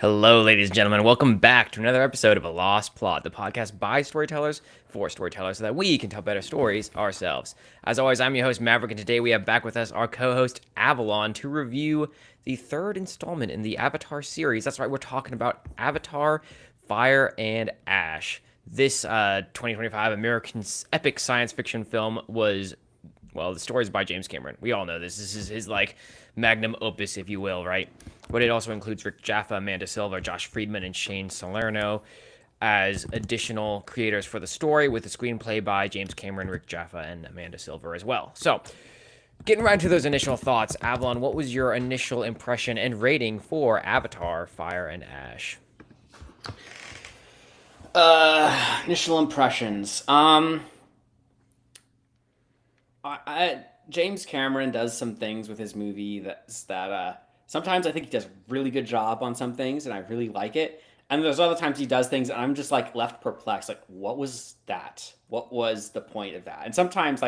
Hello, ladies and gentlemen. Welcome back to another episode of A Lost Plot, the podcast by storytellers for storytellers so that we can tell better stories ourselves. As always, I'm your host, Maverick, and today we have back with us our co host, Avalon, to review the third installment in the Avatar series. That's right, we're talking about Avatar, Fire, and Ash. This 2025 American epic science fiction film was, well, the story is by James Cameron. We all know this. This is his, magnum opus, if you will, right? But it also includes Rick Jaffa, Amanda Silva, Josh Friedman, and Shane Salerno as additional creators for the story, with the screenplay by James Cameron, Rick Jaffa, and Amanda Silva as well. So, getting right into those initial thoughts, Avalon, what was your initial impression and rating for Avatar, Fire, and Ash? Initial impressions. James Cameron does some things with his movie that sometimes I think he does a really good job on some things, and I really like it. And there's other times he does things, and I'm just left perplexed. What was that? What was the point of that? And sometimes,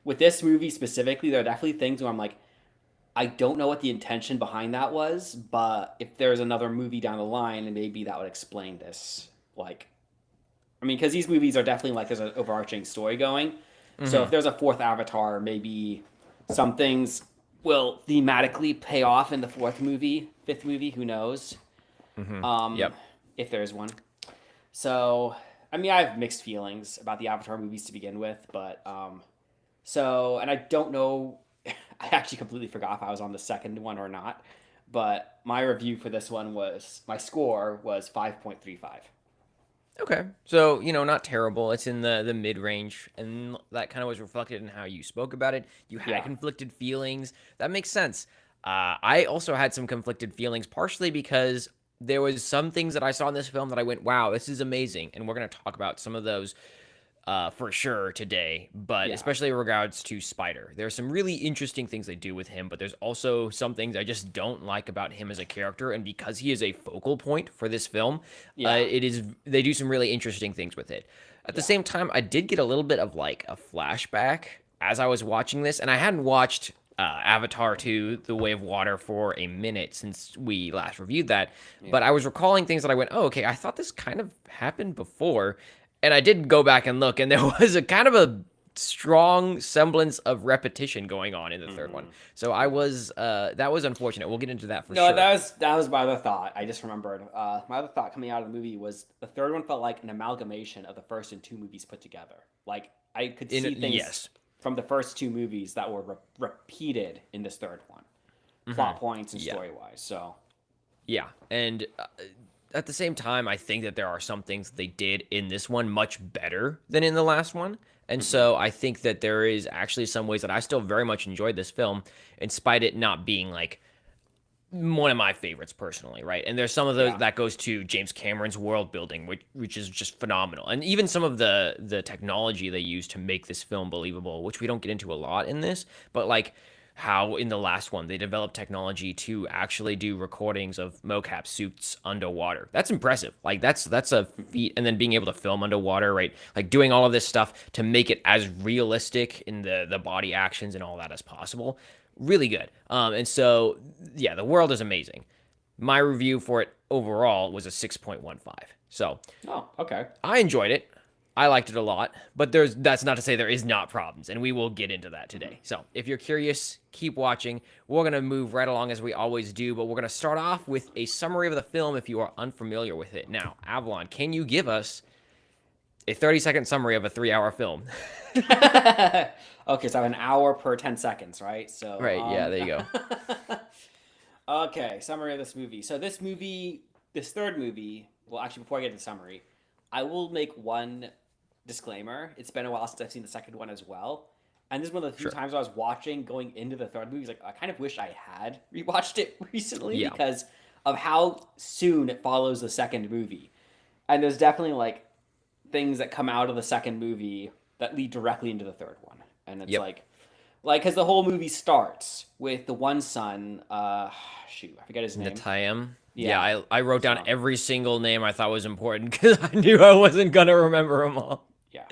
with this movie specifically, there are definitely things where I'm like, I don't know what the intention behind that was, but if there's another movie down the line, and maybe that would explain this. Because these movies are definitely there's an overarching story going. So if there's a fourth Avatar, maybe some things will thematically pay off in the fifth movie, who knows? Yep. If there's one. So, I have mixed feelings about the Avatar movies to begin with, but, and I don't know, I actually completely forgot if I was on the second one or not, but my review for this one my score was 5.35. Okay. So, not terrible. It's in the mid-range, and that kind of was reflected in how you spoke about it. You had conflicted feelings. That makes sense. I also had some conflicted feelings, partially because there was some things that I saw in this film that I went, wow, this is amazing. And we're going to talk about some of those for sure today, but especially in regards to Spider. There's some really interesting things they do with him, but there's also some things I just don't like about him as a character, and because he is a focal point for this film, they do some really interesting things with it. At the same time, I did get a little bit of a flashback as I was watching this, and I hadn't watched Avatar 2, The Way of Water for a minute since we last reviewed that, but I was recalling things that I went, oh, okay, I thought this kind of happened before. And I did go back and look, and there was a kind of a strong semblance of repetition going on in the third one. So I was that was unfortunate. We'll get into that for sure. No, that was my other thought. I just remembered. My other thought coming out of the movie was the third one felt like an amalgamation of the first and two movies put together. I could see things from the first two movies that were repeated in this third one, plot points and story wise. So yeah, and at the same time, I think that there are some things they did in this one much better than in the last one. And so I think that there is actually some ways that I still very much enjoyed this film, in spite of it not being one of my favorites personally, right? And there's some of those that goes to James Cameron's world building, which is just phenomenal. And even some of the technology they use to make this film believable, which we don't get into a lot in this, but how in the last one they developed technology to actually do recordings of mocap suits underwater. That's impressive. That's a feat. And then being able to film underwater, right? Doing all of this stuff to make it as realistic in the body actions and all that as possible. Really good. And so, yeah, the world is amazing. My review for it overall was a 6.15. So, oh, okay. I enjoyed it. I liked it a lot, but that's not to say there is not problems, and we will get into that today. So if you're curious, keep watching. We're going to move right along as we always do, but we're going to start off with a summary of the film if you are unfamiliar with it. Now, Avalon, can you give us a 30-second summary of a 3-hour film? Okay, so I have an hour per 10 seconds, right? So right, yeah, there you go. Okay, summary of this movie. So this third movie, well, actually, before I get to the summary, I will make one disclaimer. It's been a while since I've seen the second one as well. And this is one of the few times I was watching going into the third movie. I kind of wish I had rewatched it recently because of how soon it follows the second movie. And there's definitely things that come out of the second movie that lead directly into the third one. And it's because the whole movie starts with the one son, I forget his name. Natayam. Yeah, I wrote down every single name I thought was important because I knew I wasn't going to remember them all. Yeah.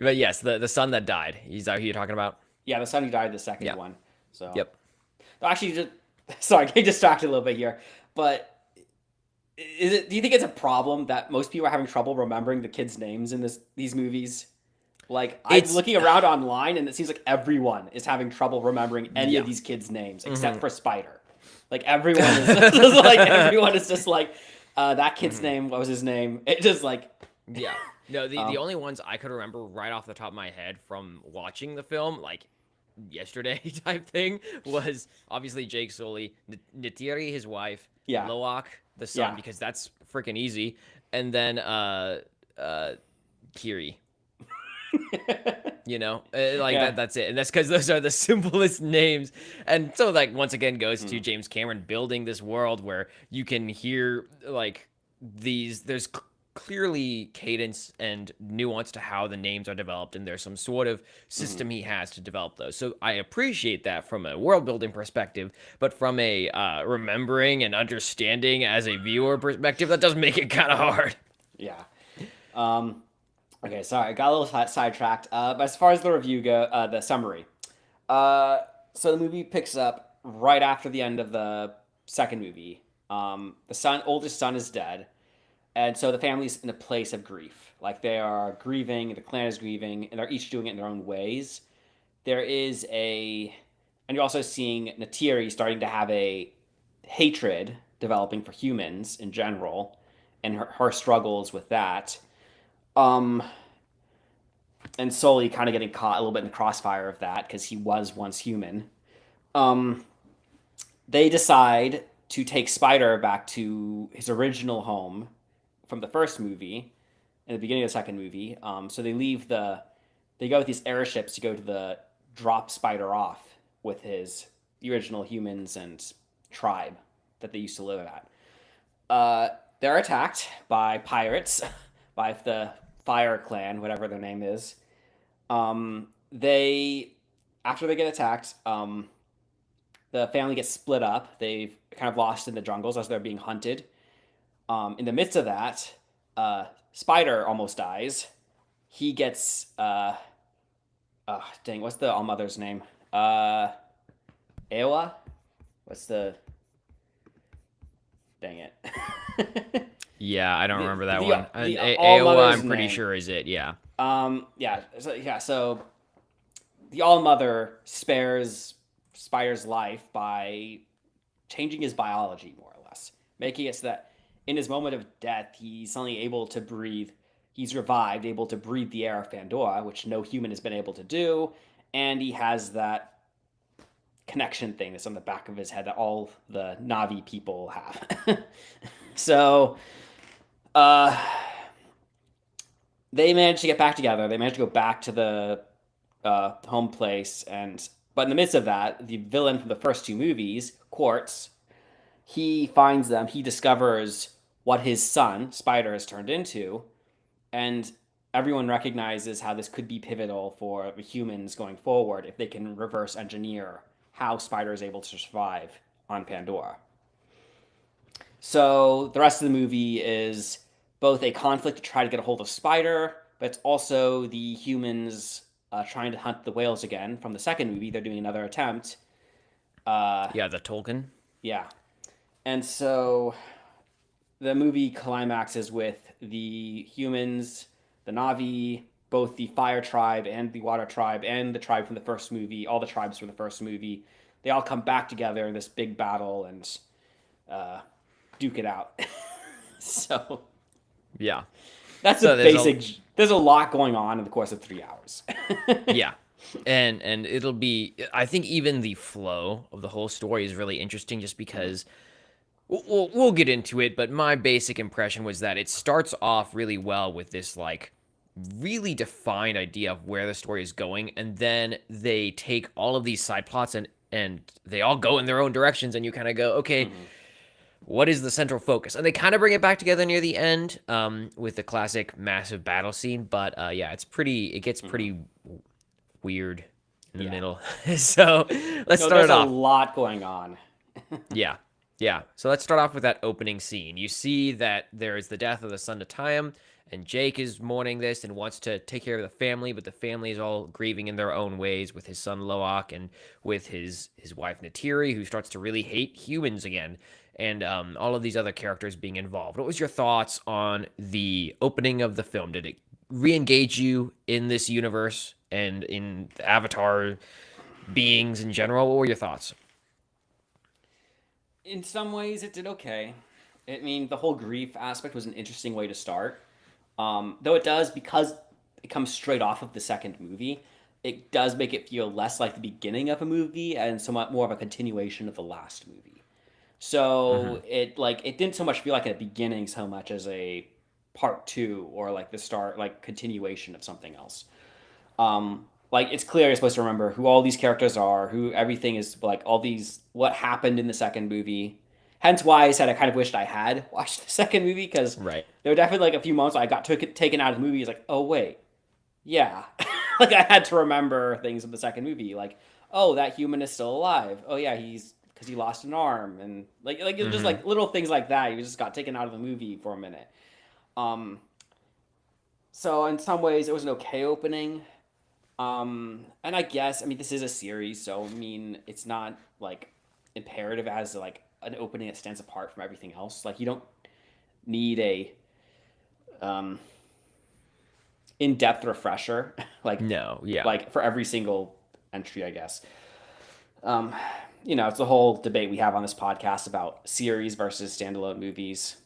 But yes, the son that died. Is that who you're talking about? Yeah, the son who died the second one. So yep. Actually, sorry, getting distracted a little bit here. But is it? Do you think it's a problem that most people are having trouble remembering the kids' names in these movies? Like I'm It's looking around online, and it seems like everyone is having trouble remembering any of yeah. these kids' names except Hmm. for Spider. Like everyone is like everyone is just like that kid's Hmm. name. What was his name? It just like Yeah. No, the um, only ones I could remember right off the top of my head from watching the film, like yesterday type thing, was obviously Jake Sully, Nitiri, his wife, yeah, Loak, the son, yeah. because that's freaking easy, and then uh Kiri. Like Yeah. that's it, and that's because those are the simplest names. And so, like, once again goes to Mm. James Cameron building this world where you can hear like there's clearly cadence and nuance to how the names are developed, and there's some sort of Hmm. system he has to develop those. So I appreciate that from a world building perspective, but from a remembering and understanding as a viewer perspective, that does make it kind of hard. Yeah. Um, okay, sorry, I got a little sidetracked. But as far as the review go, the summary. Uh, so the movie picks up right after the end of the second movie. Oldest son is dead, and so the family's in a place of grief. Like they are grieving, the clan is grieving, and they're each doing it in their own ways. There is and you're also seeing Natiri starting to have a hatred developing for humans in general, and her struggles with that. Um, and Sully kind of getting caught a little bit in the crossfire of that because he was once human. Um, they decide to take Spider back to his original home from the first movie in the beginning of the second movie. So they go with these airships to go to the drop Spider off with the original humans and tribe that they used to live at. They're attacked by pirates, by the Fire Clan, whatever their name is. They After they get attacked, the family gets split up. They've kind of lost in the jungles as they're being hunted. In the midst of that, Spider almost dies. He gets dang, what's the all mother's name? Ewa. What's the dang it? Yeah, I don't the remember that the one. And the all Aowa, mother's I'm pretty name. sure is it. Yeah. So the All Mother spares Spider's life by changing his biology more or less, making it so that in his moment of death, he's suddenly able to breathe. He's revived, able to breathe the air of Pandora, which no human has been able to do, and he has that connection thing that's on the back of his head that all the Navi people have. So, uh, they managed to get back together. They managed to go back to the home place, and but in the midst of that, the villain from the first two movies, Quartz, he finds them. He discovers what his son Spider has turned into, and everyone recognizes how this could be pivotal for the humans going forward if they can reverse engineer how Spider is able to survive on Pandora. So the rest of the movie is both a conflict to try to get a hold of Spider, but it's also the humans trying to hunt the whales again from the second movie. They're doing another attempt. Uh, Yeah, the Tolkien. yeah. And so the movie climaxes with the humans, the Navi, both the fire tribe and the water tribe and the tribe from the first movie, all the tribes from the first movie. They all come back together in this big battle and uh, duke it out. So Yeah. that's a So there's a basic. There's a lot going on in the course of 3 hours. yeah. And it'll be I think even the flow of the whole story is really interesting just Mhm. because we'll get into it, but my basic impression was that it starts off really well with this like really defined idea of where the story is going, and then they take all of these side plots and they all go in their own directions, and you kind of go, okay, Mhm. what is the central focus? And they kind of bring it back together near the end, with the classic massive battle scene. But yeah, it gets Mhm. pretty weird in the Yeah. middle. So let's No, start there's it a off. lot going on. Yeah. Yeah. So let's start off with that opening scene. You see that there is the death of the son to Tyam, and Jake is mourning this and wants to take care of the family, but the family is all grieving in their own ways with his son Loak and with his wife Natiri, who starts to really hate humans again. and all of these other characters being involved. What was your thoughts on the opening of the film? Did it re-engage you in this universe and in the Avatar beings in general? What were your thoughts? In some ways, it did okay. I mean, the whole grief aspect was an interesting way to start. Though it does, because it comes straight off of the second movie, it does make it feel less like the beginning of a movie and somewhat more of a continuation of the last movie. Hmm. So it didn't so much feel like a beginning so much as a part two or like the start, like continuation of something else. Like it's clear you're supposed to remember who all these characters are, who everything is like all these what happened in the second movie. Hence why I said I kind of wished I had watched the second movie because Right. there were definitely like a few moments I got taken out of the movie. It's like, oh wait, yeah, like I had to remember things in the second movie, like oh that human is still alive. Oh yeah, he's because he lost an arm and like it just Hmm. like little things like that. You just got taken out of the movie for a minute. Um, so in some ways it was an okay opening. And I guess I mean this is a series, so I mean it's not like imperative as like an opening that stands apart from everything else. Like you don't need a um, in-depth refresher like No, yeah. like for every single entry, I guess. Um, it's the whole debate we have on this podcast about series versus standalone movies.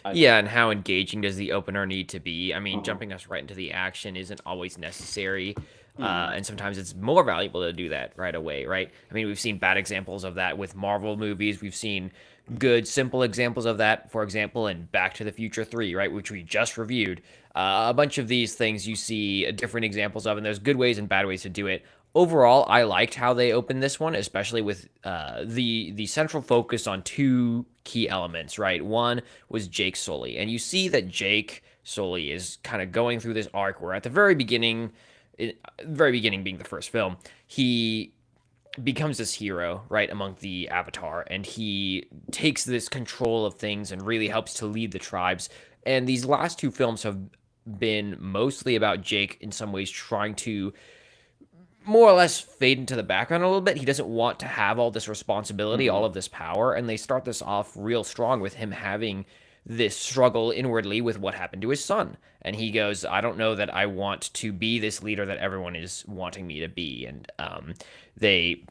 I, Yeah, and how engaging does the opener need to be? I mean, uh-huh. jumping us right into the action isn't always necessary. Mm-hmm. And sometimes it's more valuable to do that right away, right? I mean, we've seen bad examples of that with Marvel movies. We've seen good, simple examples of that, for example, in Back to the Future 3, right, which we just reviewed. A bunch of these things you see different examples of, and there's good ways and bad ways to do it. Overall, I liked how they opened this one, especially with the central focus on two key elements. Right, one was Jake Sully, and you see that Jake Sully is kind of going through this arc where at the very beginning being the first film, he becomes this hero, right, among the Avatar, and he takes this control of things and really helps to lead the tribes. And these last two films have been mostly about Jake in some ways trying to more or less fade into the background a little bit. He doesn't want to have all this responsibility, Mm-hmm. all of this power, and they start this off real strong with him having this struggle inwardly with what happened to his son. And he goes, I don't know that I want to be this leader that everyone is wanting me to be. And they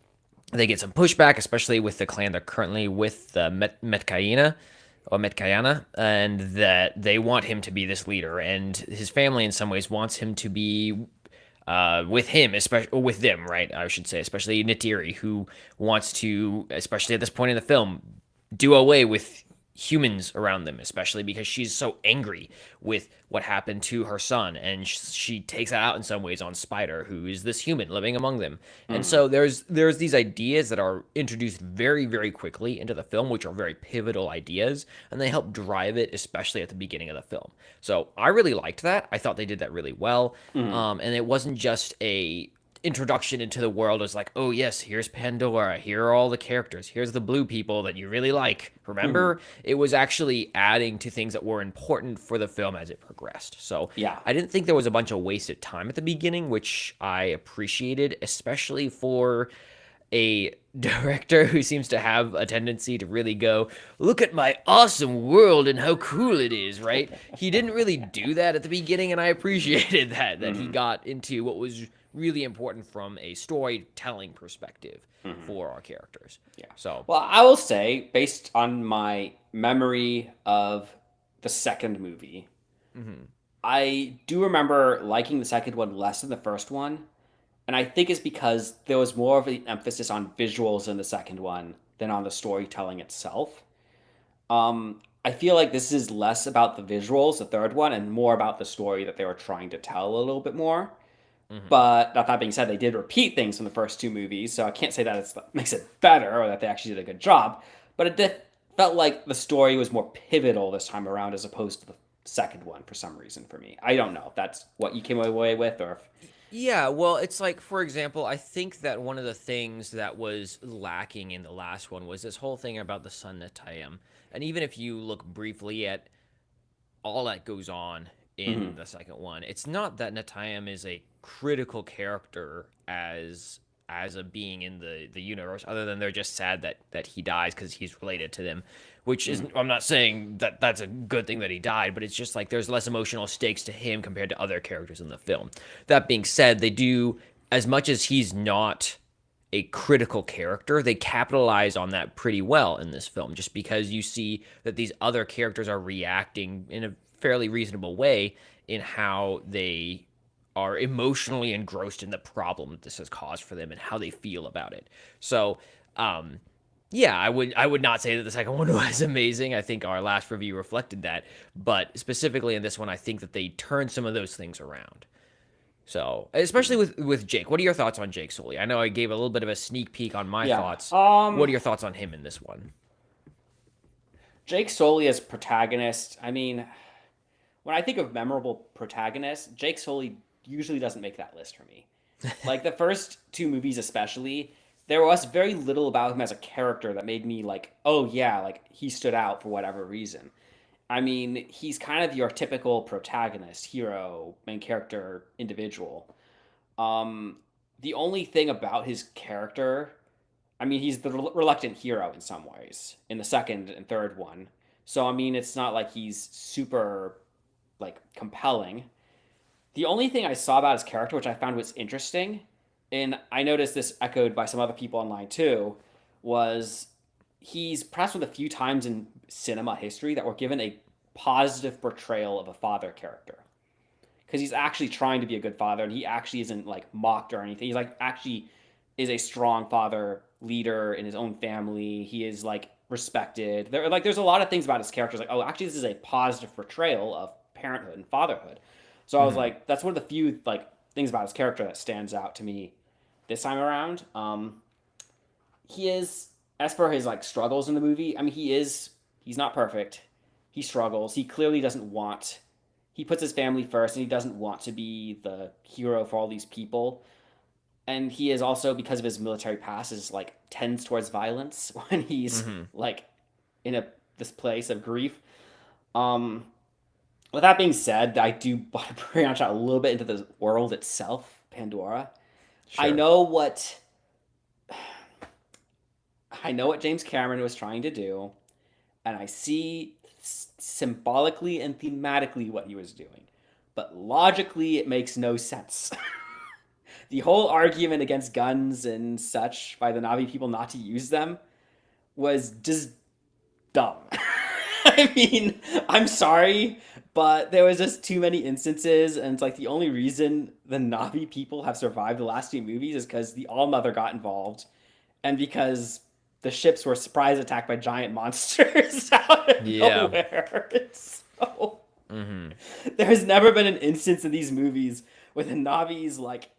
they get some pushback, especially with the clan they're currently with, the Metkayina or Metkayana, and that they want him to be this leader. And his family, in some ways, wants him to be with him, especially with them, right? I should say, especially Nitiri, who wants to, especially at this point in the film, do away with humans around them, especially because she's so angry with what happened to her son, and she takes that out in some ways on Spider, who is this human living among them. And Mm-hmm. so there's these ideas that are introduced very very quickly into the film, which are very pivotal ideas, and they help drive it, especially at the beginning of the film. So I really liked that. I thought they did that really well, Mm-hmm. and it wasn't just a introduction into the world as like, oh yes, here's Pandora, here are all the characters, here's the blue people that you really like. Mm-hmm. Remember, it was actually adding to things that were important for the film as it progressed. So Yeah. I didn't think there was a bunch of wasted time at the beginning, which I appreciated, especially for a director who seems to have a tendency to really go, look at my awesome world and how cool it is, right? He didn't really do that at the beginning, and I appreciated that he Mm-hmm. got into what was really important from a storytelling perspective Mm-hmm. for our characters. Yeah. So, Well, I will say, based on my memory of the second movie, mhm. I do remember liking the second one less than the first one. And I think it's because there was more of an emphasis on visuals in the second one than on the storytelling itself. I feel like this is less about the visuals, the third one, and more about the story that they were trying to tell a little bit more. Mhm. But that being said, they did repeat things from the first two movies, so I can't say that it makes it better or that they actually did a good job. But felt like the story was more pivotal this time around as opposed to the second one for some reason for me. I don't know if that's what you came away with or if. Yeah, well, it's like, for example, I think that one of the things that was lacking in the last one was this whole thing about the sun Netayam. And even if you look briefly at all that goes on in Mhm. the second one, it's not that Netayam is a critical character as as a being in the universe, other than they're just sad that he dies because he's related to them. Which is, Mm. I'm not saying that that's a good thing that he died, but it's just like there's less emotional stakes to him compared to other characters in the film. That being said, they do, as much as he's not a critical character, they capitalize on that pretty well in this film, just because you see that these other characters are reacting in a fairly reasonable way in how they are emotionally engrossed in the problem that this has caused for them and how they feel about it. So, yeah, I would not say that the second one was amazing. I think our last review reflected that, but specifically in this one, I think that they turned some of those things around. So, especially with Jake. What are your thoughts on Jake Sully? I know I gave a little bit of a sneak peek on my Yeah. thoughts. What are your thoughts on him in this one? Jake Sully as protagonist. I mean, when I think of memorable protagonists, Jake Sully usually doesn't make that list for me. Like the first two movies, especially, there was very little about him as a character that made me like, oh yeah, like he stood out for whatever reason. I mean, he's kind of your typical protagonist, hero, main character, individual. Um, the only thing about his character, I mean, he's the reluctant hero in some ways in the second and third one. So I mean, it's not like he's super like compelling. The only thing I saw about his character, which I found was interesting, and I noticed this echoed by some other people online too, was he's perhaps one of the few times in cinema history that we're given a positive portrayal of a father character. Because he's actually trying to be a good father and he actually isn't like mocked or anything. He's like actually is a strong father leader in his own family. He is like respected. There's a lot of things about his characters like, oh, actually this is a positive portrayal of parenthood and fatherhood. So I was Mm-hmm. like, that's one of the few like things about his character that stands out to me this time around. He is, as for his like struggles in the movie, I mean he's not perfect. He struggles. He clearly doesn't want, he puts his family first and he doesn't want to be the hero for all these people. And he is also, because of his military past, is like tends towards violence when he's Mm-hmm. like in a this place of grief. Um, with that being said, I do want to branch out a little bit into the world itself, Pandora. I Sure. know what I know what James Cameron was trying to do, and I see symbolically and thematically what he was doing. But logically, it makes no sense. The whole argument against guns and such by the Navi people not to use them was just dumb. I mean, I'm sorry, but there was just too many instances, and it's like the only reason the Navi people have survived the last two movies is because the All Mother got involved, and because the ships were surprise attacked by giant monsters out of Yeah. nowhere. So Mm-hmm. there has never been an instance in these movies where the Navi's like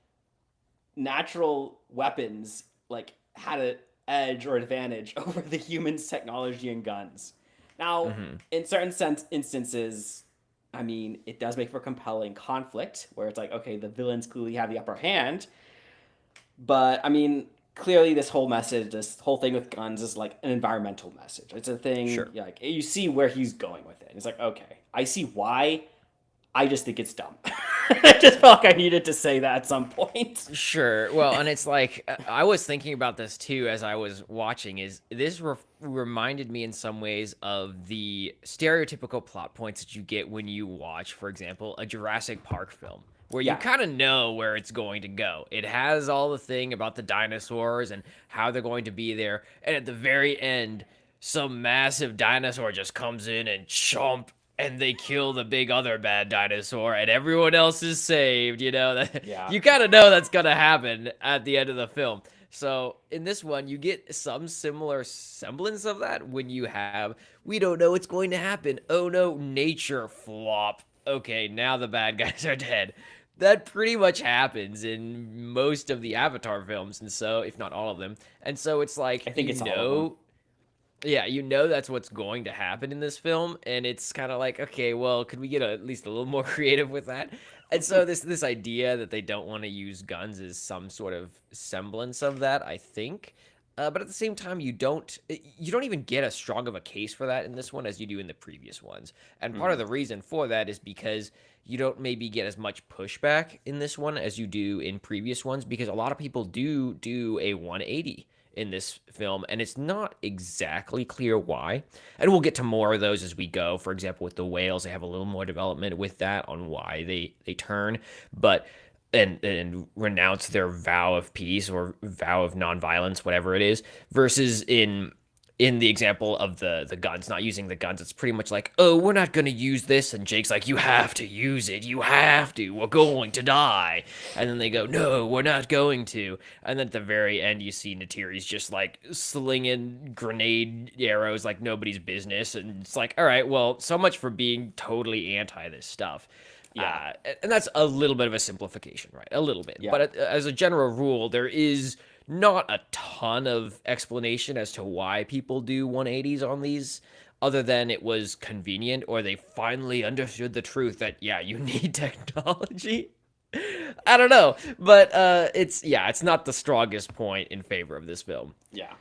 natural weapons like had an edge or advantage over the humans' technology and guns. Now, Mm-hmm. in certain instances, I mean, it does make for compelling conflict where it's like, okay, the villains clearly have the upper hand, but I mean, clearly this whole message, this whole thing with guns is like an environmental message. It's a thing Sure. like you see where he's going with it. It's like, okay, I see why. I just think it's dumb. I just felt like I needed to say that at some point. Sure. Well, and it's like I was thinking about this too as I was watching. Is this reminded me in some ways of the stereotypical plot points that you get when you watch, for example, a Jurassic Park film, where you Yeah. kind of know where it's going to go. It has all the thing about the dinosaurs and how they're going to be there, and at the very end, some massive dinosaur just comes in and chomp and they kill the big other bad dinosaur and everyone else is saved, you know. That Yeah. you kind of know that's going to happen at the end of the film. So in this one you get some similar semblance of that when you have, we don't know what's going to happen, oh no, nature flop, okay, now the bad guys are dead. That pretty much happens in most of the Avatar films, and so if not all of them. And so it's like, I think it's all of them. yeah, you know that's what's going to happen in this film, and it's kind of like, okay, well, could we get at least a little more creative with that? And so this idea that they don't want to use guns is some sort of semblance of that, I think. but at the same time, you don't even get as strong of a case for that in this one as you do in the previous ones. And part of Mm. the reason for that is because you don't maybe get as much pushback in this one as you do in previous ones, because a lot of people do a 180 in this film, and it's not exactly clear why. And we'll get to more of those as we go. For example, with the whales, they have a little more development with that on why they turn, but and renounce their vow of peace or vow of nonviolence, whatever it is, versus in the example of the guns, not using the guns. It's pretty much like, oh, we're not going to use this. And Jake's like, you have to use it. You have to. We're going to die. And then they go, no, we're not going to. And then at the very end, you see Natiri's just like slinging grenade arrows like nobody's business. And it's like, all right, well, so much for being totally anti this stuff. Yeah. And that's a little bit of a simplification, right? A little bit. Yeah. But as a general rule, there is not a ton of explanation as to why people do 180s on these, other than it was convenient or they finally understood the truth that, yeah, you need technology. I don't know. But it's not the strongest point in favor of this film. Yeah.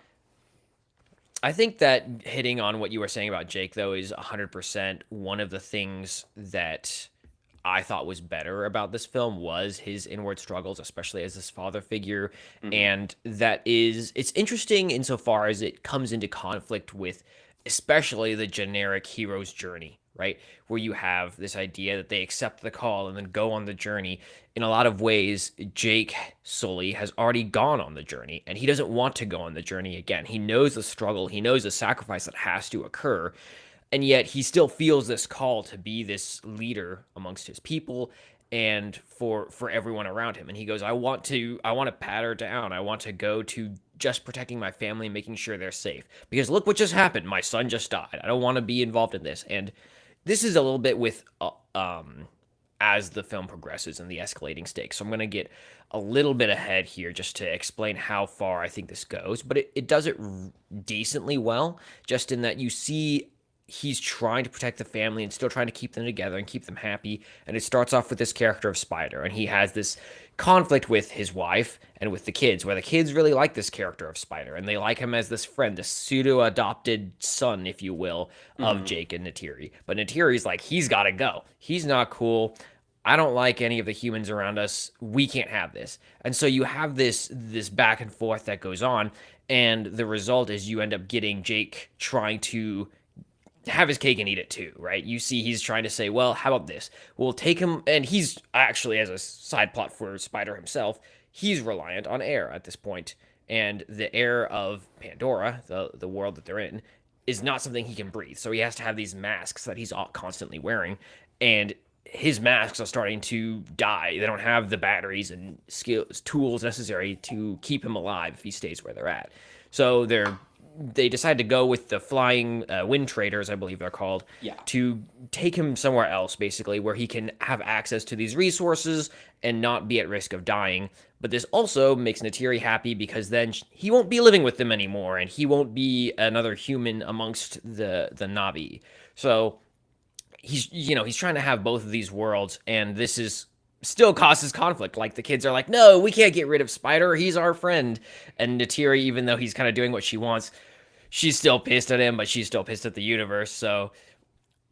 I think that hitting on what you were saying about Jake, though, is 100% one of the things that I thought was better about this film was his inward struggles, especially as this father figure. Hmm. And it's interesting insofar as it comes into conflict with especially the generic hero's journey, right? Where you have this idea that they accept the call and then go on the journey. In a lot of ways, Jake Sully has already gone on the journey and he doesn't want to go on the journey again. He knows the struggle, he knows the sacrifice that has to occur, and yet he still feels this call to be this leader amongst his people and for everyone around him. And he goes, I want to pat her down. I want to go to just protecting my family and making sure they're safe, because look what just happened, my son just died. I don't want to be involved in this. And this is a little bit with as the film progresses and the escalating stakes. So I'm going to get a little bit ahead here just to explain how far I think this goes, but it does it decently well, just in that you see he's trying to protect the family and still trying to keep them together and keep them happy. And it starts off with this character of Spider, and he has this conflict with his wife and with the kids, where the kids really like this character of Spider, and they like him as this friend, this pseudo adopted son, if you will, of Hmm. Jake and Natiri. But Natiri's like, he's got to go. He's not cool. I don't like any of the humans around us. We can't have this. And so you have this back and forth that goes on, and the result is you end up getting Jake trying to have his cake and eat it too, right? You see, he's trying to say, well, how about this? We'll take him, and he's actually, as a side plot for Spider himself, he's reliant on air at this point, and the air of Pandora, the world that they're in, is not something he can breathe. So he has to have these masks that he's constantly wearing, and his masks are starting to die. They don't have the batteries and skills, tools necessary to keep him alive if he stays where they're at. So they decide to go with the flying wind traders, I believe they're called, Yeah. to take him somewhere else, basically, where he can have access to these resources and not be at risk of dying. But this also makes Natiri happy, because then he won't be living with them anymore, and he won't be another human amongst the Navi. So he's trying to have both of these worlds, and this is still causes conflict. Like, the kids are like, no, we can't get rid of Spider, he's our friend. And Natiri, even though he's kind of doing what she wants, she's still pissed at him, but she's still pissed at the universe. So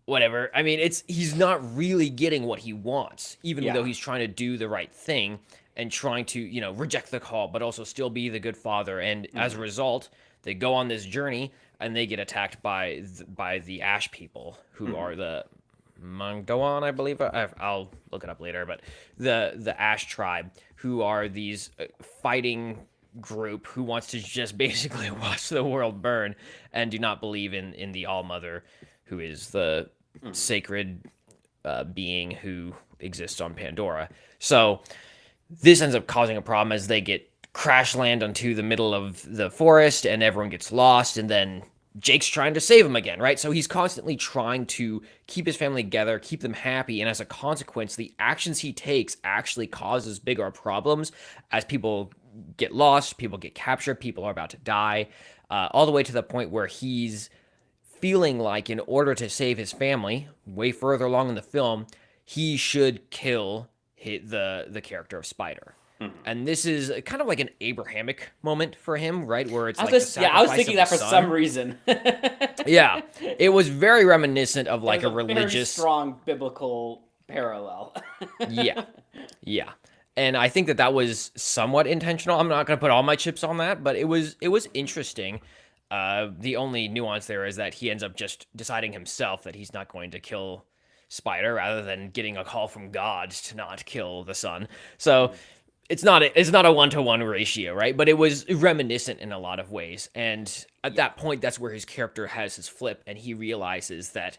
whatever. I mean, he's not really getting what he wants, even though Yeah. he's trying to do the right thing and trying to, reject the call, but also still be the good father. And as a Hmm. result, they go on this journey and they get attacked by the Ash people, who Hmm. are the Mangdoan, I believe. I'll look it up later, but the Ash tribe, who are these fighting group who wants to just basically watch the world burn and do not believe in the All Mother, who is the Hmm. sacred being who exists on Pandora. So this ends up causing a problem as they get crash land onto the middle of the forest and everyone gets lost, and then Jake's trying to save him again, right? So he's constantly trying to keep his family together, keep them happy, and as a consequence, the actions he takes actually causes bigger problems as people get lost, people get captured, people are about to die, all the way to the point where he's feeling like, in order to save his family, way further along in the film, he should kill the character of Spider. Mhm. And this is kind of like an Abrahamic moment for him, right? Where it's I was like the just, yeah, I was sacrifice thinking of the that for some son. reason. Yeah, it was very reminiscent of It like was a a very religious. strong biblical parallel. Yeah, yeah. And I think that that was somewhat intentional. I'm not going to put all my chips on that, but it was interesting. The only nuance there is that he ends up just deciding himself that he's not going to kill Spider rather than getting a call from God to not kill the son. So Mhm. it's not a 1-to-1 ratio, right? But it was reminiscent in a lot of ways. And at Yeah. that point, that's where his character has his flip, and he realizes that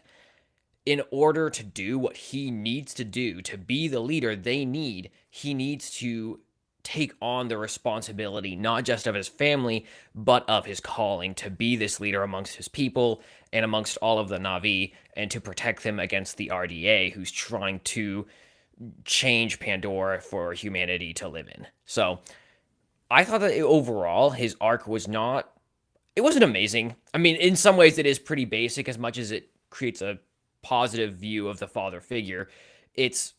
in order to do what he needs to do to be the leader they need, he needs to take on the responsibility not just of his family, but of his calling to be this leader amongst his people and amongst all of the Na'vi and to protect them against the RDA who's trying to change Pandora for humanity to live in. So I thought that overall his arc was not, it wasn't amazing. I mean, in some ways it is pretty basic as much as it creates a positive view of the father figure. It's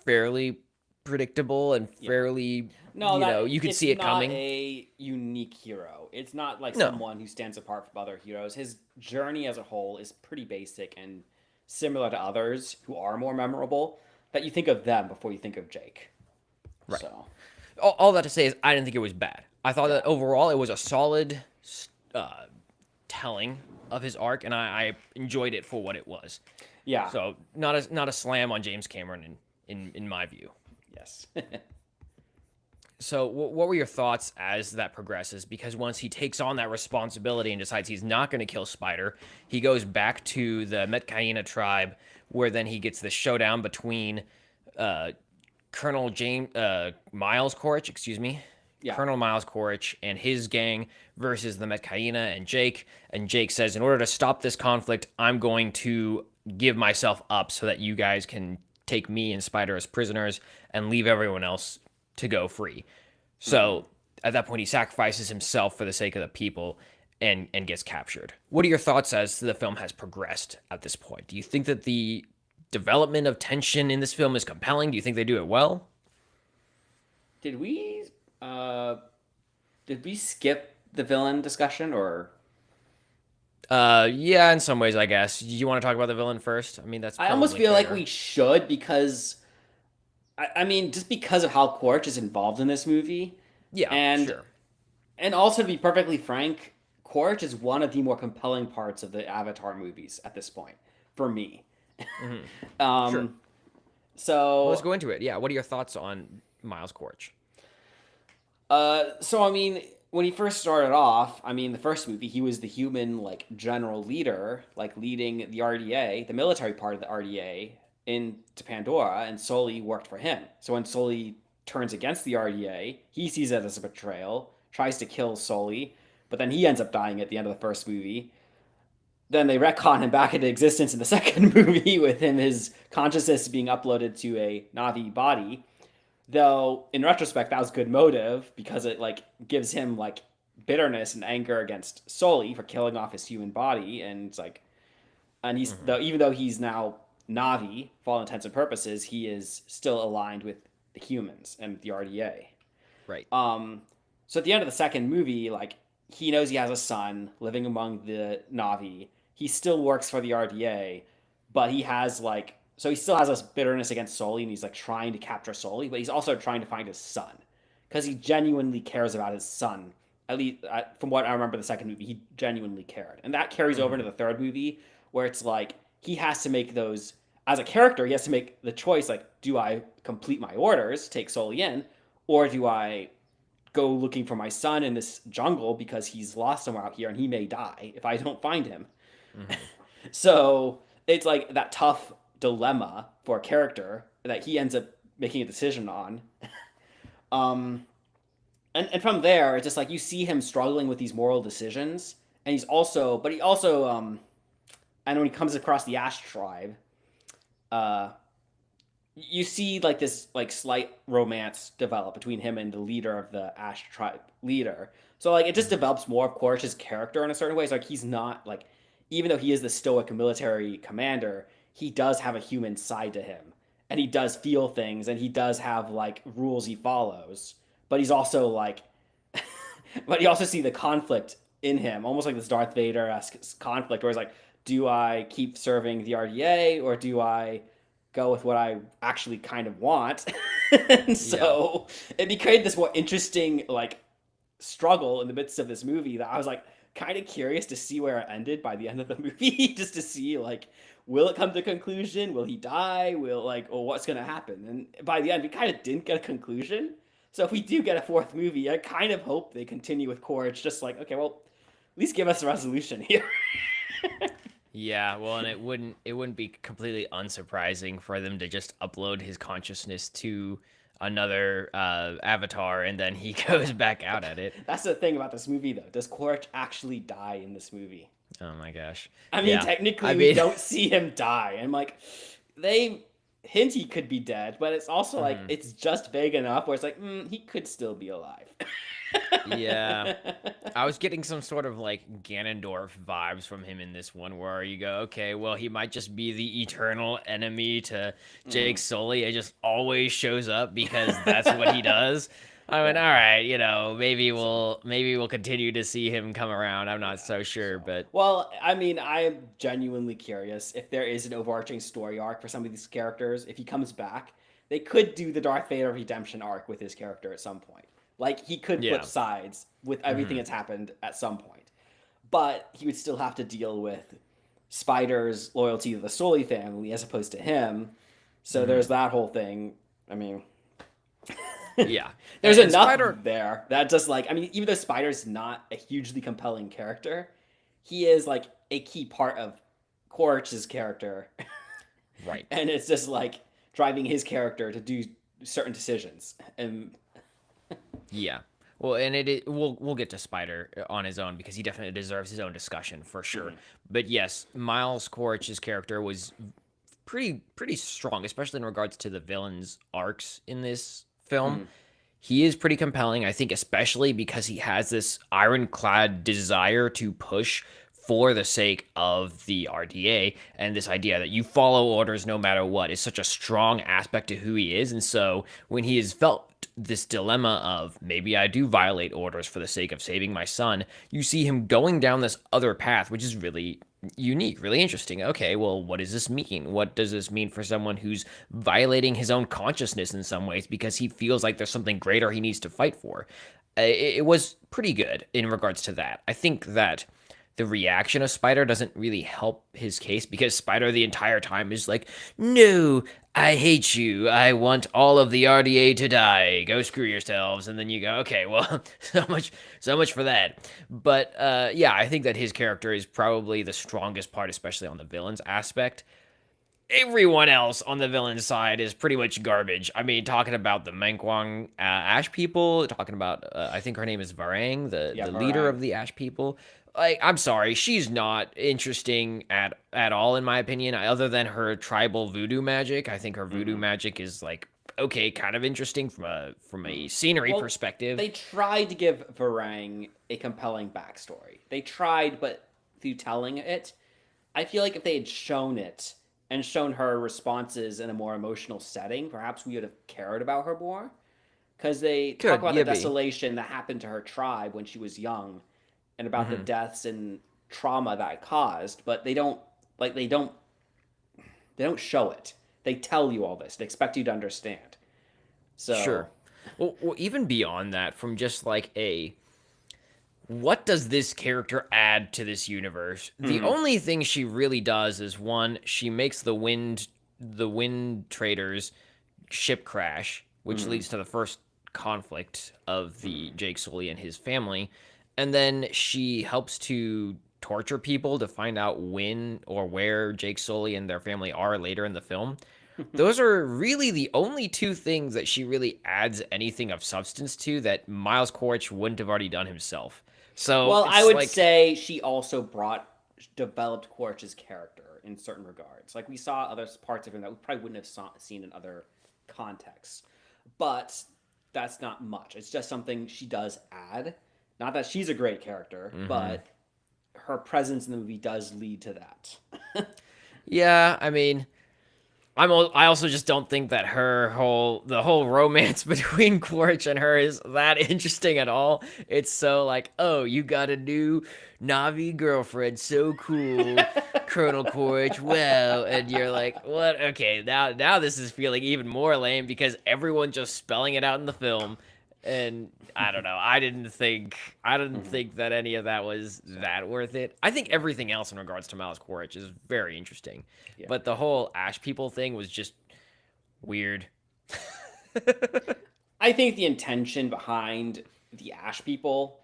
fairly predictable and Yeah. fairly, No, that you could it's see it not coming. a unique hero. It's not like No. someone who stands apart from other heroes. His journey as a whole is pretty basic and similar to others who are more memorable. That you think of them before you think of Jake. Right. So, All that to say is I didn't think it was bad. I thought that yeah. overall it was a solid uh, telling of his arc, and I enjoyed it for what it was. Yeah. So not a slam on James Cameron in my view. Yes. So, what were your thoughts as that progresses? Because once he takes on that responsibility and decides he's not going to kill Spider, he goes back to the Metcaina tribe, where then he gets the showdown between uh, Colonel James Miles Quaritch, excuse me, Yeah. Colonel Miles Quaritch and his gang versus the Metcaina and Jake. And Jake says, in order to stop this conflict, I'm going to give myself up so that you guys can take me and Spider as prisoners and leave everyone else to go free. Hmm. So at that point, he sacrifices himself for the sake of the people and gets captured. What are your thoughts as the film has progressed at this point? Do you think that the development of tension in this film is compelling? Do you think they do it well? Did we uh did we skip the villain discussion or Yeah, in some ways, I guess. You want to talk about the villain first? I mean, that's I almost probably feel like fair. we should because I mean just because of how Quaritch is involved in this movie Yeah, and sure. also to be perfectly frank, Quaritch is one of the more compelling parts of the Avatar movies at this point for me. Hmm. Sure. Um Well, let's so go into it. Yeah, what are your thoughts on Miles Quaritch? so I mean, when he first started off, I mean, the first movie, he was the human like general leader, like leading the RDA, the military part of the RDA, into Pandora, and Sully worked for him. So when Sully turns against the RDA, he sees it as a betrayal, tries to kill Sully, but then he ends up dying at the end of the first movie. Then they retcon him back into existence in the second movie with him his consciousness being uploaded to a Navi body, though in retrospect that was good motive because it like gives him like bitterness and anger against Sully for killing off his human body, and it's like, and he's Hmm. though even though he's now Navi for all intents and purposes, he is still aligned with the humans and the RDA. Right. um so at the end of the second movie, like, he knows he has a son living among the Navi. He still works for the RDA, but he has like, so he still has this bitterness against Sully, and he's like trying to capture Sully, but he's also trying to find his son because he genuinely cares about his son. At least from what I remember, the second movie, he genuinely cared, and that carries over Hmm. into the third movie, where it's like he has to make those as a character. He has to make the choice like, do I complete my orders, take Sully in, or do I go looking for my son in this jungle because he's lost somewhere out here and he may die if I don't find him. Hmm. So it's like that tough dilemma for a character that he ends up making a decision on. Um, and from there, it's just like you see him struggling with these moral decisions, and but he also, and when he comes across the Ash tribe, uh, you see like this like slight romance develop between him and the leader of the Ash tribe leader. So like it just Hmm. develops more of Quaritch's character in a certain way. It's like he's not like, even though he is the stoic military commander, he does have a human side to him. and he does feel things, and he does have like rules he follows, but he's also like, but you also see the conflict in him, almost like this Darth Vader-esque conflict, where he's like, do I keep serving the RDA, or do I go with what I actually kind of want? And Yeah. so it became this more interesting like struggle in the midst of this movie that I was like kind of curious to see where it ended by the end of the movie, just to see like, will it come to a conclusion? Will he die? Will like, or what's gonna happen? And by the end, we kind of didn't get a conclusion. So if we do get a fourth movie, I kind of hope they continue with Core. It's just like, okay, well, at least give us a resolution here. Yeah, well, and it wouldn't be completely unsurprising for them to just upload his consciousness to another avatar, and then he goes back out at it. That's the thing about this movie, though. Does Quaritch actually die in this movie? Oh my gosh. I mean, Yeah. I technically, we mean, don't see him die. And like, they hint he could be dead, but it's also like mhm. it's just vague enough where it's like, he could still be alive. Yeah. I was getting some sort of like Ganondorf vibes from him in this one, where you go, okay, well, he might just be the eternal enemy to Jake Mhm. Sully. It just always shows up because that's what he does. I mean, Yeah. all right, maybe So we'll continue to see him come around. I'm not yeah. so sure, So but well, I mean, I am genuinely curious if there is an overarching story arc for some of these characters. If he comes back, they could do the Darth Vader redemption arc with his character at some point. Like he could flip yeah. sides with everything Hmm. that's happened at some point, but he would still have to deal with Spider's loyalty to the Sully family as opposed to him. So Hmm. there's that whole thing. I mean, Yeah. there's And enough Spider, there that just like, I mean, even though Spider's not a hugely compelling character, he is like a key part of Quaritch's character, right. and it's just like driving his character to do certain decisions. And Yeah. Well, and we'll get to Spider on his own because he definitely deserves his own discussion for sure. mm, But yes, Miles Quaritch's character was pretty strong, especially in regards to the villains' arcs in this film. mm, He is pretty compelling, I think, especially because he has this ironclad desire to push for the sake of the RDA, and this idea that you follow orders no matter what is such a strong aspect to who he is. And so when he has felt this dilemma of maybe I do violate orders for the sake of saving my son, you see him going down this other path, which is really unique, really interesting. Okay, well, what does this mean? What does this mean for someone who's violating his own consciousness in some ways because he feels like there's something greater he needs to fight for? It was pretty good in regards to that. I think that the reaction of Spider doesn't really help his case because Spider the entire time is like, "No, I hate you. I want all of the RDA to die. Go screw yourselves." And then you go, "Okay, well, so much for that." But yeah, I think that his character is probably the strongest part, especially on the villains aspect. Everyone else on the villain side is pretty much garbage. I mean, talking about the Mankwang Ash people, talking about I think her name is Varang, the yeah, the leader Varang. of the Ash people. Like, I'm sorry, she's not interesting at all in my opinion. Other than her tribal voodoo magic, I think her voodoo Mm-hmm. magic is like okay, kind of interesting from a Mm. scenery Well, perspective. they tried to give Varang a compelling backstory. They tried, but through telling it, I feel like if they had shown it and shown her responses in a more emotional setting, perhaps we would have cared about her more. Because they talk Could about the yeah be. desolation that happened to her tribe when she was young, and about the Hmm. deaths and trauma that it caused, but like they don't show it. They tell you all this. They expect you to understand. So, Sure. Well, even beyond that, from just like a what does this character add to this universe? The mhm, only thing she really does is one, she makes the wind traders ship crash, which mhm. leads to the first conflict of the Jake Sully and his family. And then she helps to torture people to find out when or where Jake Sully and their family are later in the film. Those are really the only two things that she really adds anything of substance to that Miles Quaritch wouldn't have already done himself. So Well, I it's would like, say she also developed Quaritch's character in certain regards. Like we saw other parts of him that we probably wouldn't have seen in other contexts, but that's not much. It's just something she does add. Not that she's a great character, mhm. but her presence in the movie does lead to that. Yeah, I mean, I also just don't think that the whole romance between Quaritch and her is that interesting at all. It's so like, oh, you got a new Navi girlfriend, so cool, Colonel Quaritch. Wow, and you're like, what? Okay, now this is feeling even more lame because everyone's just spelling it out in the film, and I don't know. I didn't Mhm. think that any of that was So that worth it. I think everything else in regards to Miles Quaritch is very interesting. yeah, But the whole Ash people thing was just weird. I think the intention behind the Ash people,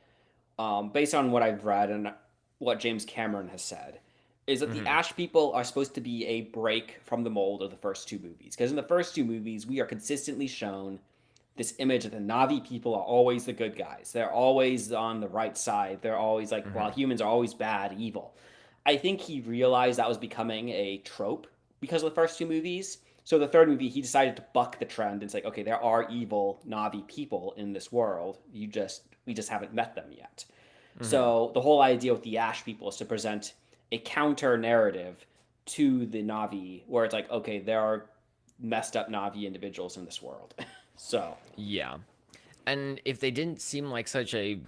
based on what I've read and what James Cameron has said, is that the Hmm. Ash people are supposed to be a break from the mold of the first two movies. Because in the first two movies, we are consistently shown this image that the Navi people are always the good guys. They're always on the right side. They're always like, while Hmm. humans are always bad, evil. I think he realized that was becoming a trope because of the first two movies. So the third movie, he decided to buck the trend and say, okay, there are evil Navi people in this world. We just haven't met them yet. Hmm. So the whole idea with the Ash people is to present a counter narrative to the Navi, where it's like, okay, there are messed up Navi individuals in this world. So Yeah. And if they didn't seem like such a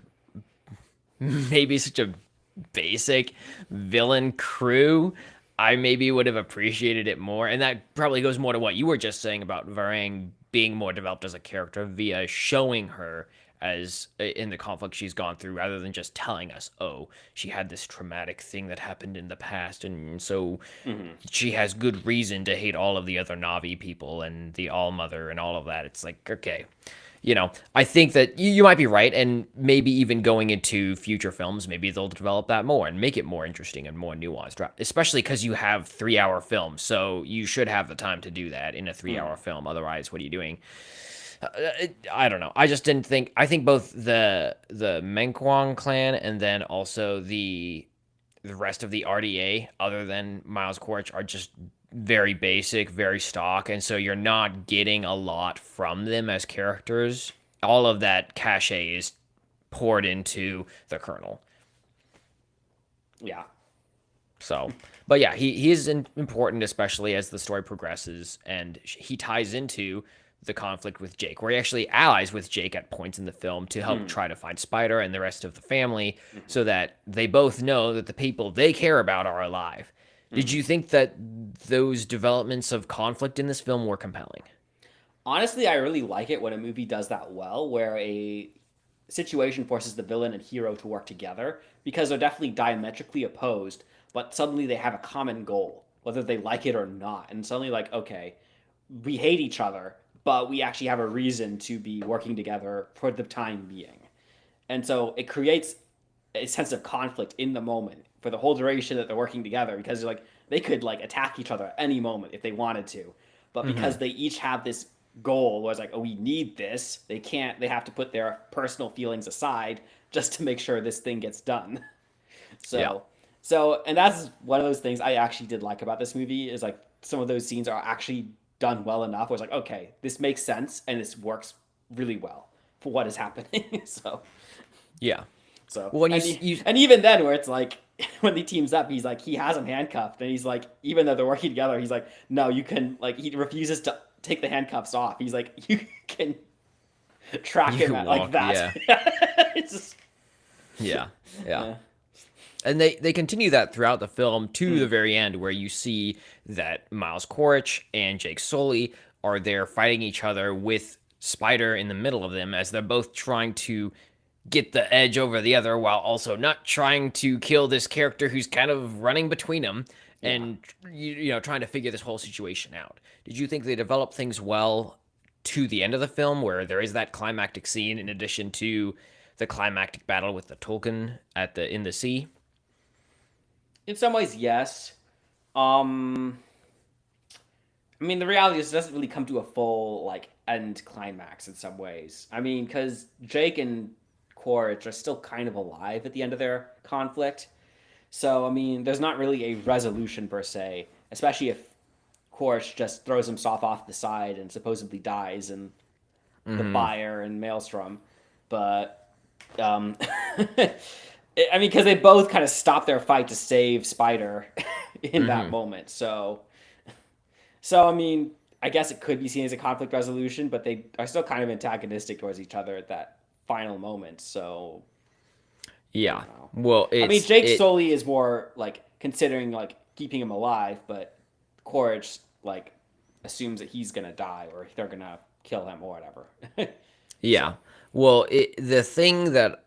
maybe such a basic villain crew, I maybe would have appreciated it more. And that probably goes more to what you were just saying about Varang being more developed as a character via showing her as in the conflict she's gone through rather than just telling us, oh, she had this traumatic thing that happened in the past and so mhm. she has good reason to hate all of the other Navi people and the All Mother and all of that. It's like, okay, I think that you might be right, and maybe even going into future films, maybe they'll develop that more and make it more interesting and more nuanced, right? Especially because you have 3 hour films, so you should have the time to do that in a 3 hour Mhm. film. Otherwise, what are you doing? I don't know. I just didn't think. I think both the Menkwang clan and then also the rest of the RDA, other than Miles Quaritch, are just very basic, very stock, and so you're not getting a lot from them as characters. All of that cachet is poured into the Colonel. Yeah. So, but yeah, he is important, especially as the story progresses, and he ties into the conflict with Jake, where he actually allies with Jake at points in the film to help Mm. try to find Spider and the rest of the family, Mhm. so that they both know that the people they care about are alive. Did Mhm. you think that those developments of conflict in this film were compelling? Honestly, I really like it when a movie does that well, where a situation forces the villain and hero to work together because they're definitely diametrically opposed, but suddenly they have a common goal, whether they like it or not. And suddenly, like, okay, we hate each other, but we actually have a reason to be working together for the time being. And so it creates a sense of conflict in the moment for the whole duration that they're working together because like they could like attack each other at any moment if they wanted to, but Mm-hmm. because they each have this goal was like, oh, we need this, they have to put their personal feelings aside just to make sure this thing gets done. Yeah. so and that's one of those things I actually did like about this movie is like some of those scenes are actually done well enough where it's like, okay, this makes sense and this works really well for what is happening. Yeah. So Well, when and you and even then, where it's like when he teams up, he's like he has him handcuffed, and he's like even though they're working together, he's like no, you can like he refuses to take the handcuffs off. He's like you can track you him can at like walk, that. yeah, It's just yeah, yeah. uh, And they continue that throughout the film to the mm, very end, where you see that Miles Quaritch and Jake Sully are there fighting each other with Spider in the middle of them as they're both trying to get the edge over the other while also not trying to kill this character who's kind of running between them yeah. and trying to figure this whole situation out. Did you think they developed things well to the end of the film where there is that climactic scene in addition to the climactic battle with the Tolkien at the in the sea? In some ways, yes. Um, I mean, the reality is it doesn't really come to a full like end climax in some ways. I mean, because Jake and Quaritch are still kind of alive at the end of their conflict. So, I mean, there's not really a resolution per se, especially if Quaritch just throws himself off the side and supposedly dies in the Mm-hmm. fire and Maelstrom. But, I mean, because they both kind of stop their fight to save Spider in that Mm-hmm. moment. So, So I mean, I guess it could be seen as a conflict resolution, but they are still kind of antagonistic towards each other at that final moment. So I Yeah. don't know. Well, I mean, it's Jake it. Sully is more like considering like keeping him alive, but Quaritch like assumes that he's gonna die or they're gonna kill him or whatever. Yeah. So Well, the thing that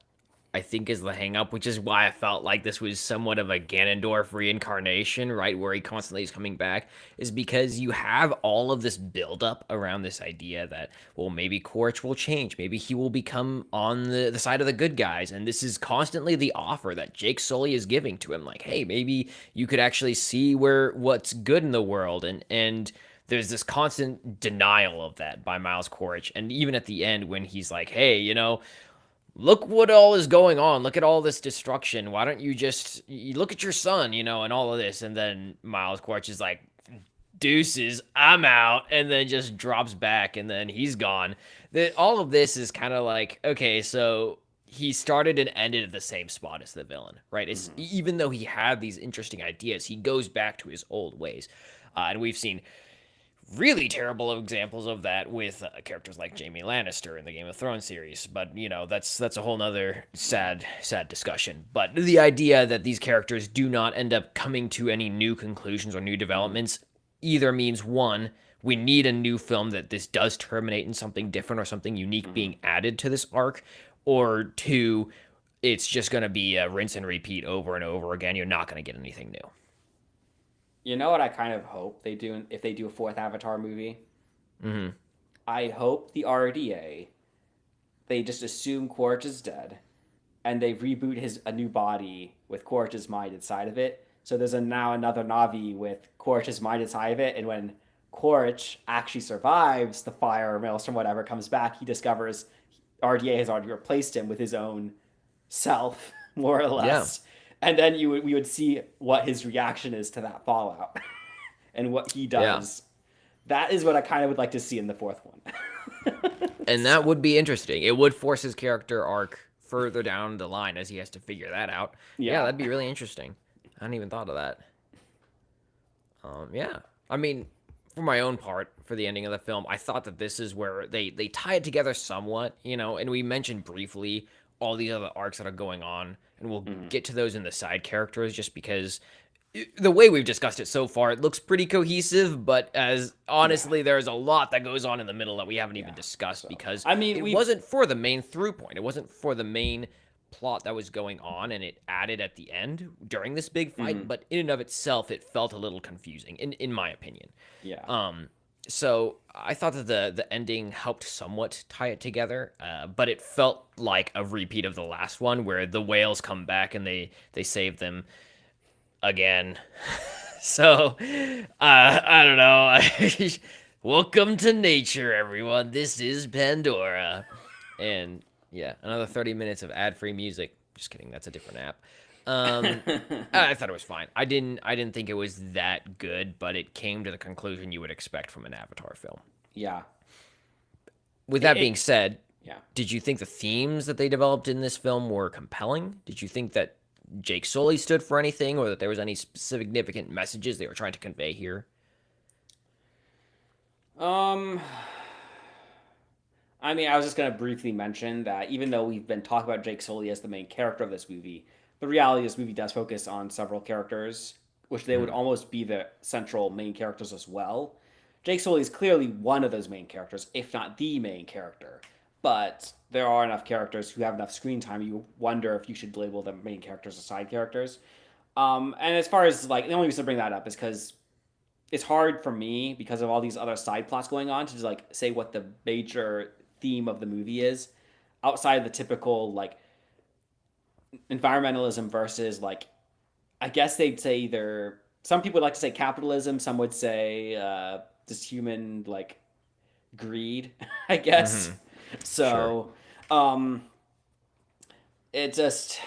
I think is the hang up, which is why I felt like this was somewhat of a Ganondorf reincarnation, right? Where he constantly is coming back, is because you have all of this buildup around this idea that, well, maybe Quaritch will change. Maybe he will become on the side of the good guys. And this is constantly the offer that Jake Sully is giving to him. Like, hey, maybe you could actually see what's good in the world. And there's this constant denial of that by Miles Quaritch. And even at the end, when he's like, hey, look what all is going on. Look at all this destruction. Why don't you just you look at your son, and all of this? And then Miles Quaritch is like, deuces, I'm out, and then just drops back, and then he's gone. All of this is kind of like, okay, so he started and ended at the same spot as the villain, right? It's mhm. even though he had these interesting ideas, he goes back to his old ways, and we've seen really terrible examples of that with characters like Jaime Lannister in the Game of Thrones series. But that's a whole nother Yeah. sad discussion. But the idea that these characters do not end up coming to any new conclusions or new Mhm. developments either means one, we need a new film that this does terminate in something different or something unique Mhm. being added to this arc, or two, it's just going to be a rinse and repeat over and over again. You're not going to get anything new. You know what I kind of hope they do if they do a fourth Avatar movie? Hmm. I hope the RDA they just assume Quaritch is dead and they reboot his a new body with Quaritch's mind inside of it. So there's now another Navi with Quaritch's mind inside of it, and when Quaritch actually survives the fire or maelstrom, whatever comes back, he discovers RDA has already replaced him with his own self, more or Yeah. less. And then we would see what his reaction is to that fallout and what he Yeah. does. That is what I kind of would like to see in the fourth one. And that So would be interesting. It would force his character arc further down the line as he has to figure that out. Yeah, yeah. that'd be really interesting. I hadn't even thought of that. Yeah. I mean, for my own part, for the ending of the film, I thought that this is where they tie it together somewhat, and we mentioned briefly all these other arcs that are going on, and we'll Mhm. get to those in the side characters just because the way we've discussed it so far, it looks pretty cohesive, but as Yeah. honestly, there's a lot that goes on in the middle that we haven't even Yeah. discussed So because I mean it we've wasn't for the main through point. It wasn't for the main plot that was going on and it added at the end during this big fight, mhm. but in and of itself, it felt a little confusing, in my opinion. Yeah. Um, so I thought that the ending helped somewhat tie it together, but it felt like a repeat of the last one where the whales come back and they save them again. So, I don't know. Welcome to nature, everyone. This is Pandora. And yeah, another 30 minutes of ad-free music. Just kidding, that's a different app. Um, I thought it was fine. I didn't think it was that good, but it came to the conclusion you would expect from an Avatar film. Yeah. With It, that being it said, yeah. did you think the themes that they developed in this film were compelling? Did you think that Jake Sully stood for anything, or that there was any significant messages they were trying to convey here? Um I mean, I was just going to briefly mention that even though we've been talking about Jake Sully as the main character of this movie, the reality is this movie does focus on several characters, which they would Hmm. almost be the central main characters as well. Jake Sully is clearly one of those main characters, if not the main character. But there are enough characters who have enough screen time, you wonder if you should label them main characters or side characters. And as far as like the only reason to bring that up is because it's hard for me because of all these other side plots going on to just like say what the major theme of the movie is outside of the typical like environmentalism versus like I guess they'd say either some people would like to say capitalism, some would say just human like greed, I guess. Mm-hmm. Sure. So um it just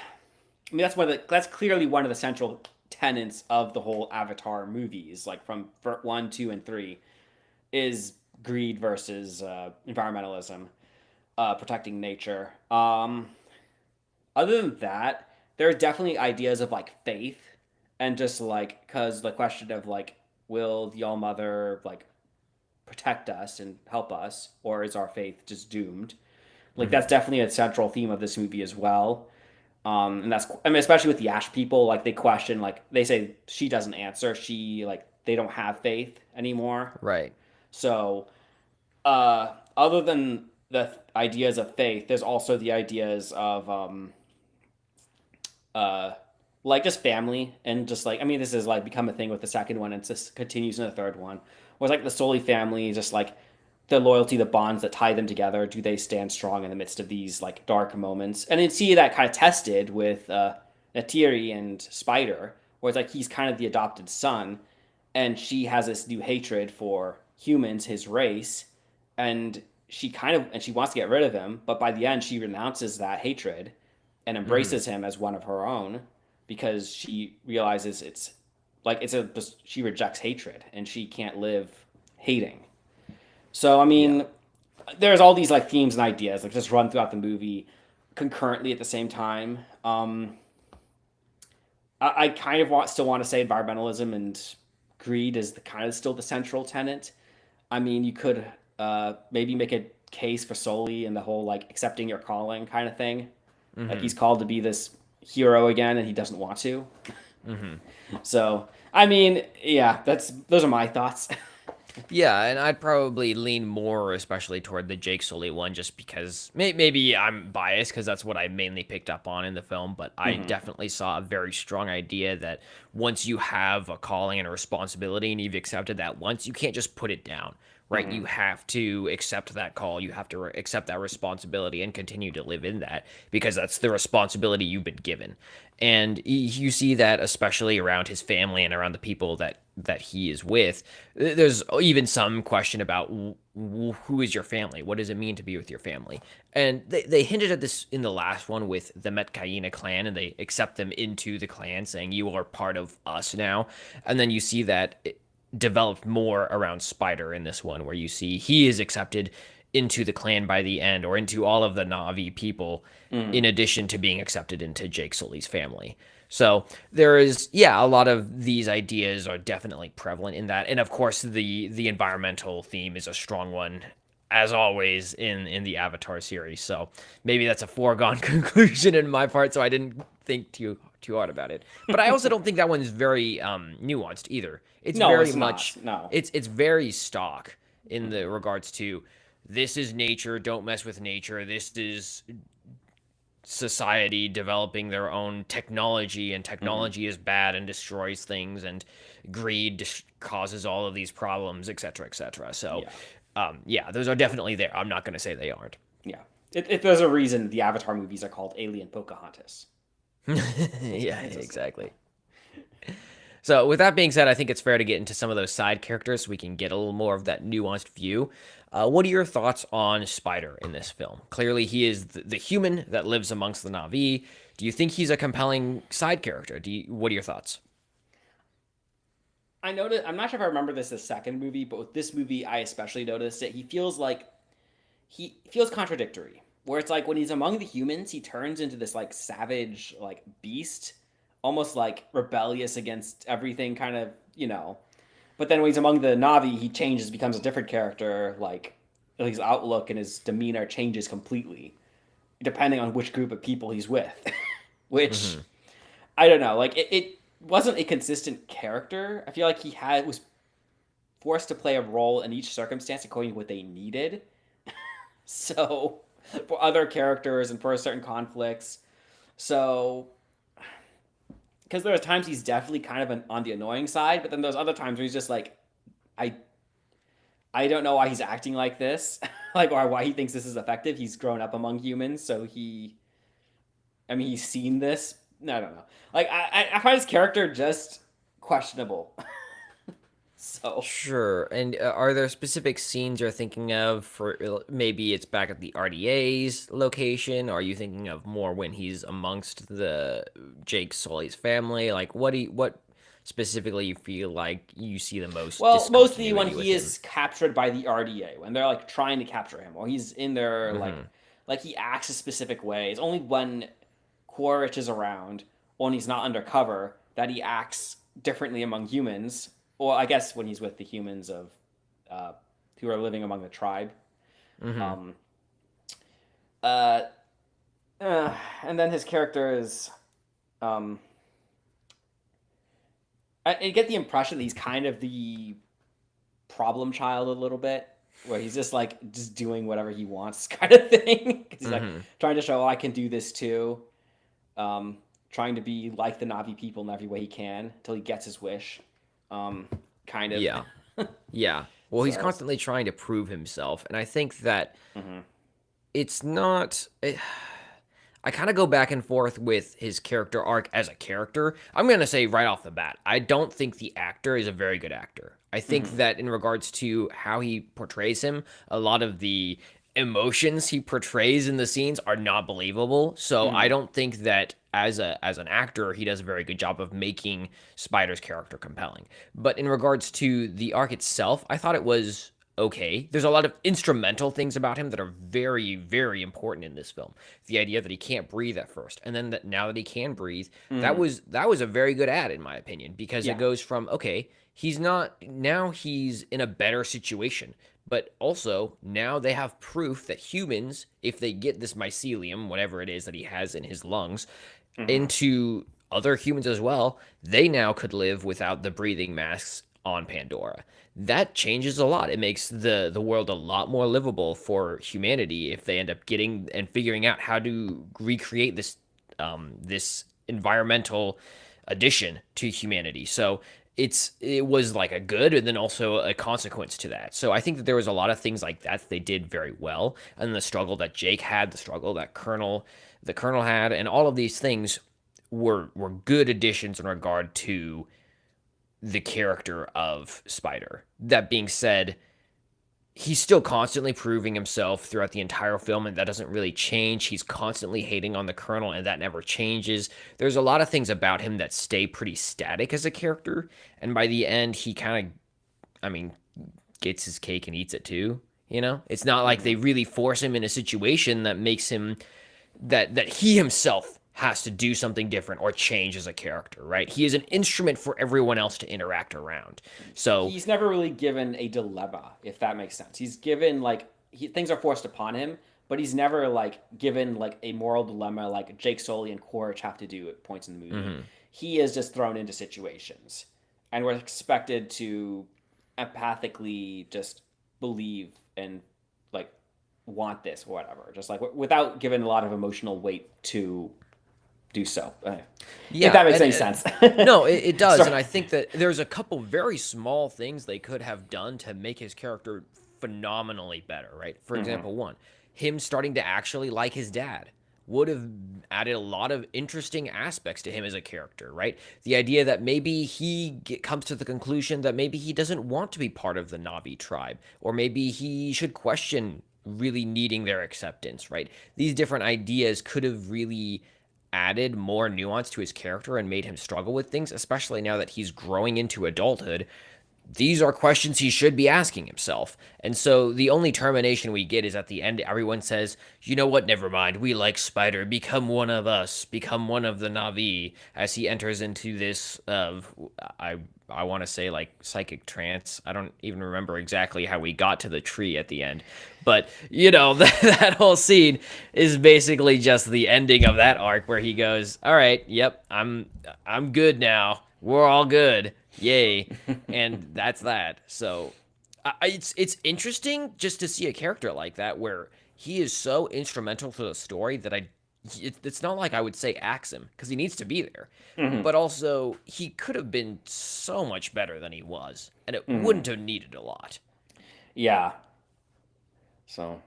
I mean that's clearly one of the central tenets of the whole Avatar movies, like from one, two, and three, is greed versus environmentalism, protecting nature. Other than that, there are definitely ideas of like faith and just like because the question of like will the All Mother like protect us and help us, or is our faith just doomed? Like Hmm. that's definitely a central theme of this movie as well. And that's, I mean, especially with the Ash people, like they question, like they say she doesn't answer. She like they don't have faith anymore. Right. So, other than the ideas of faith, there's also the ideas of uh, like just family and just like, I mean, this is like become a thing with the second one and it just continues in the third one. Was like the Soli family, just like the loyalty, the bonds that tie them together. Do they stand strong in the midst of these like dark moments? And then see that kind of tested with Natiri and Spider, where it's like he's kind of the adopted son, and she has this new hatred for humans, his race, and she wants to get rid of him, but by the end she renounces that hatred and Hmm. embraces him as one of her own because she realizes it's like she rejects hatred and she can't live hating. So I Yeah. mean, there's all these like themes and ideas like just run throughout the movie concurrently at the same time. I kind of still want to say environmentalism and greed is the kind of still the central tenet. I mean, you could maybe make a case for Soli and the whole like accepting your calling kind of thing. Like Hmm. he's called to be this hero again, and he doesn't want to. Hmm. So I mean, yeah, that's those are my thoughts. Yeah, and I'd probably lean more, especially toward the Jake Sully one, just because maybe I'm biased because that's what I mainly picked up on in the film. But I Hmm. definitely saw a very strong idea that once you have a calling and a responsibility and you've accepted that once, you can't just put it down, right? Hmm. You have to accept that call, you have to accept that responsibility and continue to live in that because that's the responsibility you've been given. And you see that especially around his family and around the people that he is with. There's even some question about who is your family? What does it mean to be with your family? And they hinted at this in the last one with the Metcaina clan, and they accept them into the clan, saying, "You are part of us now." And then you see that it developed more around Spider in this one, where you see he is accepted into the clan by the end, or into all of the Navi people, Hmm. in addition to being accepted into Jake Sully's family. So there is, yeah, a lot of these ideas are definitely prevalent in that, and of course the environmental theme is a strong one, as always in the Avatar series. So maybe that's a foregone conclusion in my part. So I didn't think too hard about it. But I also don't think that one's very nuanced either. It's No, very it's much not. No. it's very stock in Hmm. the regards to this is nature, don't mess with nature. This is society developing their own technology, and Hmm. technology is bad and destroys things, and greed causes all of these problems, etc., etc. So Yeah. yeah, those are definitely there. I'm not going to say they aren't. Yeah. If there's a reason the Avatar movies are called Alien Pocahontas. Yeah, It's just exactly. So with that being said, I think it's fair to get into some of those side characters so we can get a little more of that nuanced view. What are your thoughts on Spider in this film? Clearly, he is the human that lives amongst the Na'vi. Do you think he's a compelling side character? What are your thoughts? I noticed. I'm not sure if I remember this the second movie, but with this movie, I especially noticed it. He feels like he feels contradictory. Where it's like when he's among the humans, he turns into this like savage like beast, almost like rebellious against everything, kind of But then when he's among the Navi, he changes, becomes a different character. Like his outlook and his demeanor changes completely depending on which group of people he's with. Which Hmm. I don't know. Like it wasn't a consistent character. I feel like he had was forced to play a role in each circumstance according to what they needed. So for other characters and for certain conflicts. So because there are times he's definitely kind of on the annoying side, but then there's other times where he's just like, I I don't know why he's acting like this, like or why he thinks this is effective. He's grown up among humans, so I mean he's seen this. I don't know. Like I find his character just questionable. So Sure. And are there specific scenes you're thinking of for maybe it's back at the RDA's location? Or are you thinking of more when he's amongst the Jake Sully's family? Like what specifically you feel like you see the most well, mostly when discontinuity with he him? is captured by the RDA, when they're like trying to capture him, or he's in there Hmm. like he acts a specific way. It's only when Quaritch is around, when he's not undercover, that he acts differently among humans. well, I guess when he's with the humans of uh, who are living among the tribe. Mm-hmm. Um, uh, and then his character is, um, I get the impression that he's kind of the problem child a little bit, where he's just like just doing whatever he wants, kind of thing. 'Cause he's like Mm-hmm. trying to show, oh, I can do this too. Trying to be like the Navi people in every way he can until he gets his wish. Um, kind of. Yeah. Yeah. Well, he's So, constantly trying to prove himself, and I think that mhm. it's not. I kind of go back and forth with his character arc as a character. I'm going to say right off the bat, I don't think the actor is a very good actor. I think Mhm. that in regards to how he portrays him, a lot of the emotions he portrays in the scenes are not believable. So I Mhm. don't think that as an actor, he does a very good job of making Spider's character compelling. But in regards to the arc itself, I thought it was okay. There's a lot of instrumental things about him that are very, very important in this film. The idea that he can't breathe at first, and then that now that he can breathe, Mhm. that was a very good ad in my opinion, because it Yeah. goes from okay, he's not now he's in a better situation, but also now they have proof that humans, if they get this mycelium, whatever it is that he has in his lungs, Mhm. into other humans as well, they now could live without the breathing masks on Pandora. That changes a lot. It makes the world a lot more livable for humanity if they end up getting and figuring out how to recreate this environmental addition to humanity. So it was like a good and then also a consequence to that. So I think that there was a lot of things like that they did very well, and the struggle that Jake had, the struggle that the Colonel had, and all of these things were good additions in regard to the character of Spider. That being said, he's still constantly proving himself throughout the entire film, and that doesn't really change. He's constantly hating on the Colonel, and that never changes. There's a lot of things about him that stay pretty static as a character, and by the end, he kind of, I mean, gets his cake and eats it too. You know, it's not like they Mhm. really force him in a situation that makes him that he himself has to do something different or change as a character, right? He is an instrument for everyone else to interact around. So, He's never really given a dilemma, if that makes sense. He's given like things are forced upon him, but he's never like given like a moral dilemma like Jake Sully and Quaritch have to do at points in the movie. mhm. He is just thrown into situations, and we're expected to empathically just believe and like want this or whatever, just like without giving a lot of emotional weight to do so. If Yeah, that makes and any sense. no, it does, Sorry. and I think that there's a couple very small things they could have done to make his character phenomenally better, right? For Hmm. example, one, him starting to actually like his dad would have added a lot of interesting aspects to him as a character, right? The idea that maybe comes to the conclusion that maybe he doesn't want to be part of the Navi tribe, or maybe he should question really needing their acceptance, right? These different ideas could have really added more nuance to his character and made him struggle with things, especially now that he's growing into adulthood. These are questions he should be asking himself. And so the only termination we get is at the end, everyone says, you know what, never mind. We like Spider. Become one of us. Become one of the Navi. As he enters into this, I, I want to say like psychic trance. I don't even remember exactly how we got to the tree at the end. But, you know, that whole scene is basically just the ending of that arc where he goes, all right, yep, I'm good now. We're all good. Yay. And that's that. So it's interesting just to see a character like that where he is so instrumental to the story that it's not like I would say axe him because he needs to be there, Hmm. but also he could have been so much better than he was, and it Hmm. wouldn't have needed a lot. Yeah. So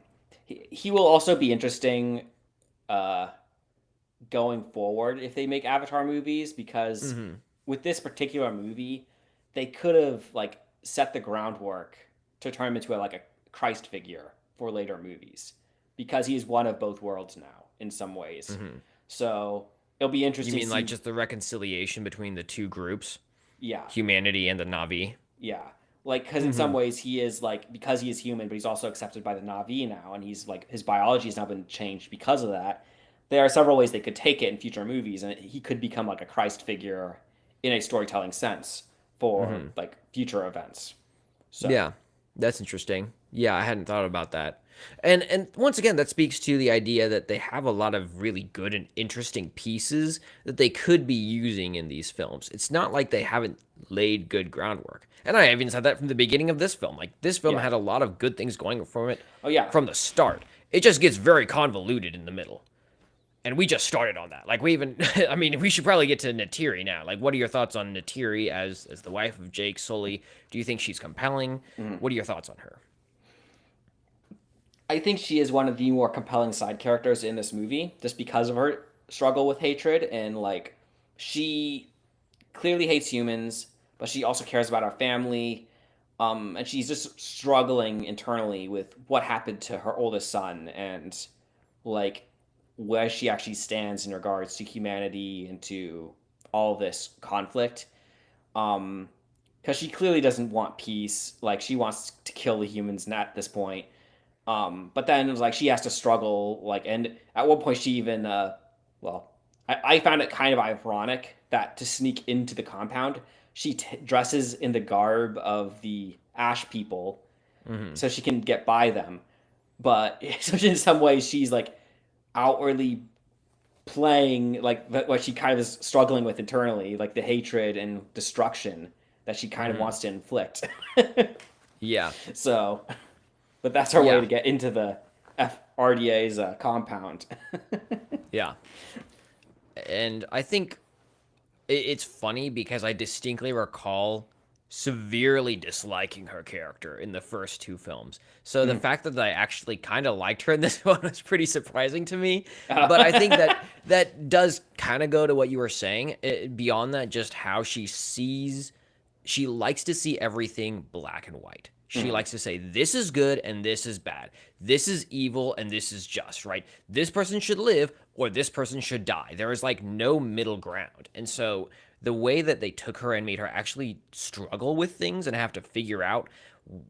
he will also be interesting uh, going forward if they make Avatar movies because Hmm. with this particular movie, they could have like set the groundwork to turn him into like a Christ figure for later movies because he's one of both worlds now in some ways. Hmm. So it'll be You interesting to mean like see. just the reconciliation between the two groups, Yeah, humanity and the Navi? yeah. Like, because in some Hmm. ways he is like because he is human, but he's also accepted by the Navi now, and he's like his biology has now been changed because of that. There are several ways they could take it in future movies, and he could become like a Christ figure in a storytelling sense for Hmm. like future events. So Yeah, that's interesting. Yeah, I hadn't thought about that. And once again, that speaks to the idea that they have a lot of really good and interesting pieces that they could be using in these films. It's not like they haven't laid good groundwork. And I even said that from the beginning of this film. Like this film yeah. had a lot of good things going from it Oh yeah. from the start. It just gets very convoluted in the middle. And we just started on that. Like we even, I mean, we should probably get to Natiri now. Like, what are your thoughts on Natiri as the wife of Jake Sully? Do you think she's compelling? Mhm. What are your thoughts on her? I think she is one of the more compelling side characters in this movie, just because of her struggle with hatred and like she clearly hates humans, but she also cares about our family. And she's just struggling internally with what happened to her oldest son and like where she actually stands in regards to humanity and to all this conflict. Um, because she clearly doesn't want peace. Like she wants to kill the humans at this point. But then it was like she has to struggle. Like, and at one point she even, well, I found it kind of ironic that to sneak into the compound, she dresses in the garb of the Ash people Hmm. so she can get by them. But so in some ways, she's like outwardly playing like what she kind of is struggling with internally, like the hatred and destruction that she kind of Hmm. wants to inflict. Yeah, So, but that's her way yeah, to get into the FRDA's compound. yeah. And I think it's funny because I distinctly recall severely disliking her character in the first two films. So the Mm. fact that I actually kind of liked her in this one was pretty surprising to me. But I think that that does kind of go to what you were saying. Beyond that, just how she likes to see everything black and white. She Mm. likes to say, this is good and this is bad. This is evil and this is just, right? This person should live or this person should die. There is like no middle ground. And so the way that they took her and made her actually struggle with things and have to figure out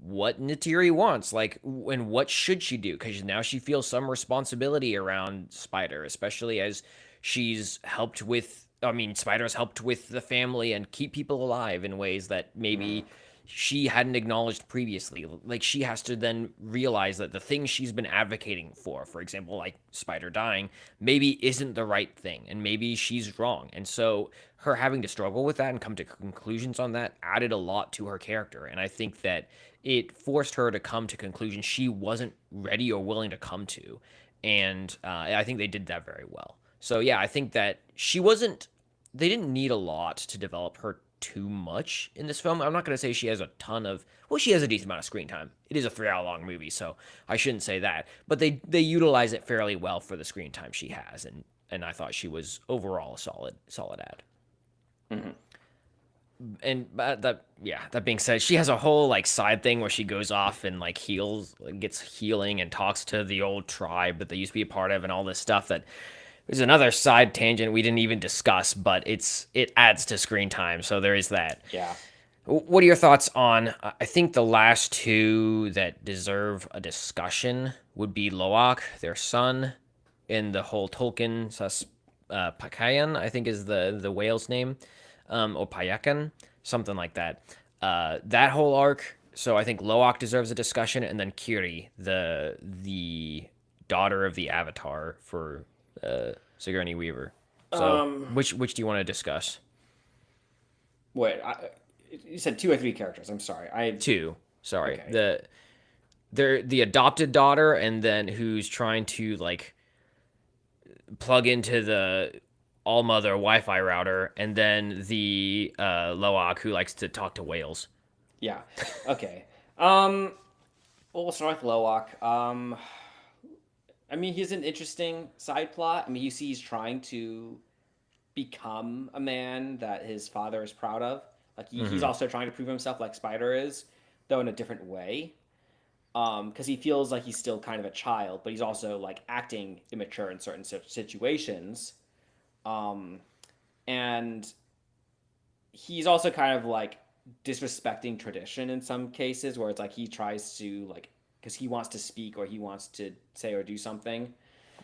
what Natiri wants, like, and what should she do? Because now she feels some responsibility around Spider, especially as she's helped with. I mean, Spider's helped with the family and keep people alive in ways that maybe she hadn't acknowledged previously. Like she has to then realize that the things she's been advocating for example, like Spider dying, maybe isn't the right thing and maybe she's wrong. And so her having to struggle with that and come to conclusions on that added a lot to her character. And I think that it forced her to come to conclusions she wasn't ready or willing to come to. And I think they did that very well. So yeah, I think that she wasn't. They didn't need a lot to develop her too much in this film. I'm not going to say she has a ton of. Well, she has a decent amount of screen time. It is a 3 hour long movie, so I shouldn't say that. But they utilize it fairly well for the screen time she has, and I thought she was overall a solid ad. Mm-hmm. And that yeah, that being said, she has a whole like side thing where she goes off and like gets healing and talks to the old tribe that they used to be a part of and all this stuff that there's another side tangent we didn't even discuss, but it adds to screen time, so there is that. Yeah. What are your thoughts on? I think the last two that deserve a discussion would be Loak, their son, and the whole Tolkien Pakayan, I think is the whale's name, or Payakan, something like that. That whole arc. So I think Loak deserves a discussion, and then Kiri, the daughter of the Avatar for Sigourney Weaver. So Um. which do you want to discuss? Wait. You said two or three characters. I'm sorry. Two. Sorry. Okay. The adopted daughter and then who's trying to like plug into the all mother Wi-Fi router and then the Loak who likes to talk to whales. Yeah. Okay. Well, we'll start with Loak. I mean, he's an interesting side plot. I mean, you see, he's trying to become a man that his father is proud of. Like he's Mhm. also trying to prove himself, like Spider is, though in a different way. Because he feels like he's still kind of a child, but he's also like acting immature in certain situations. Um, and he's also kind of like disrespecting tradition in some cases, where it's like he tries to like because he wants to speak or he wants to say or do something.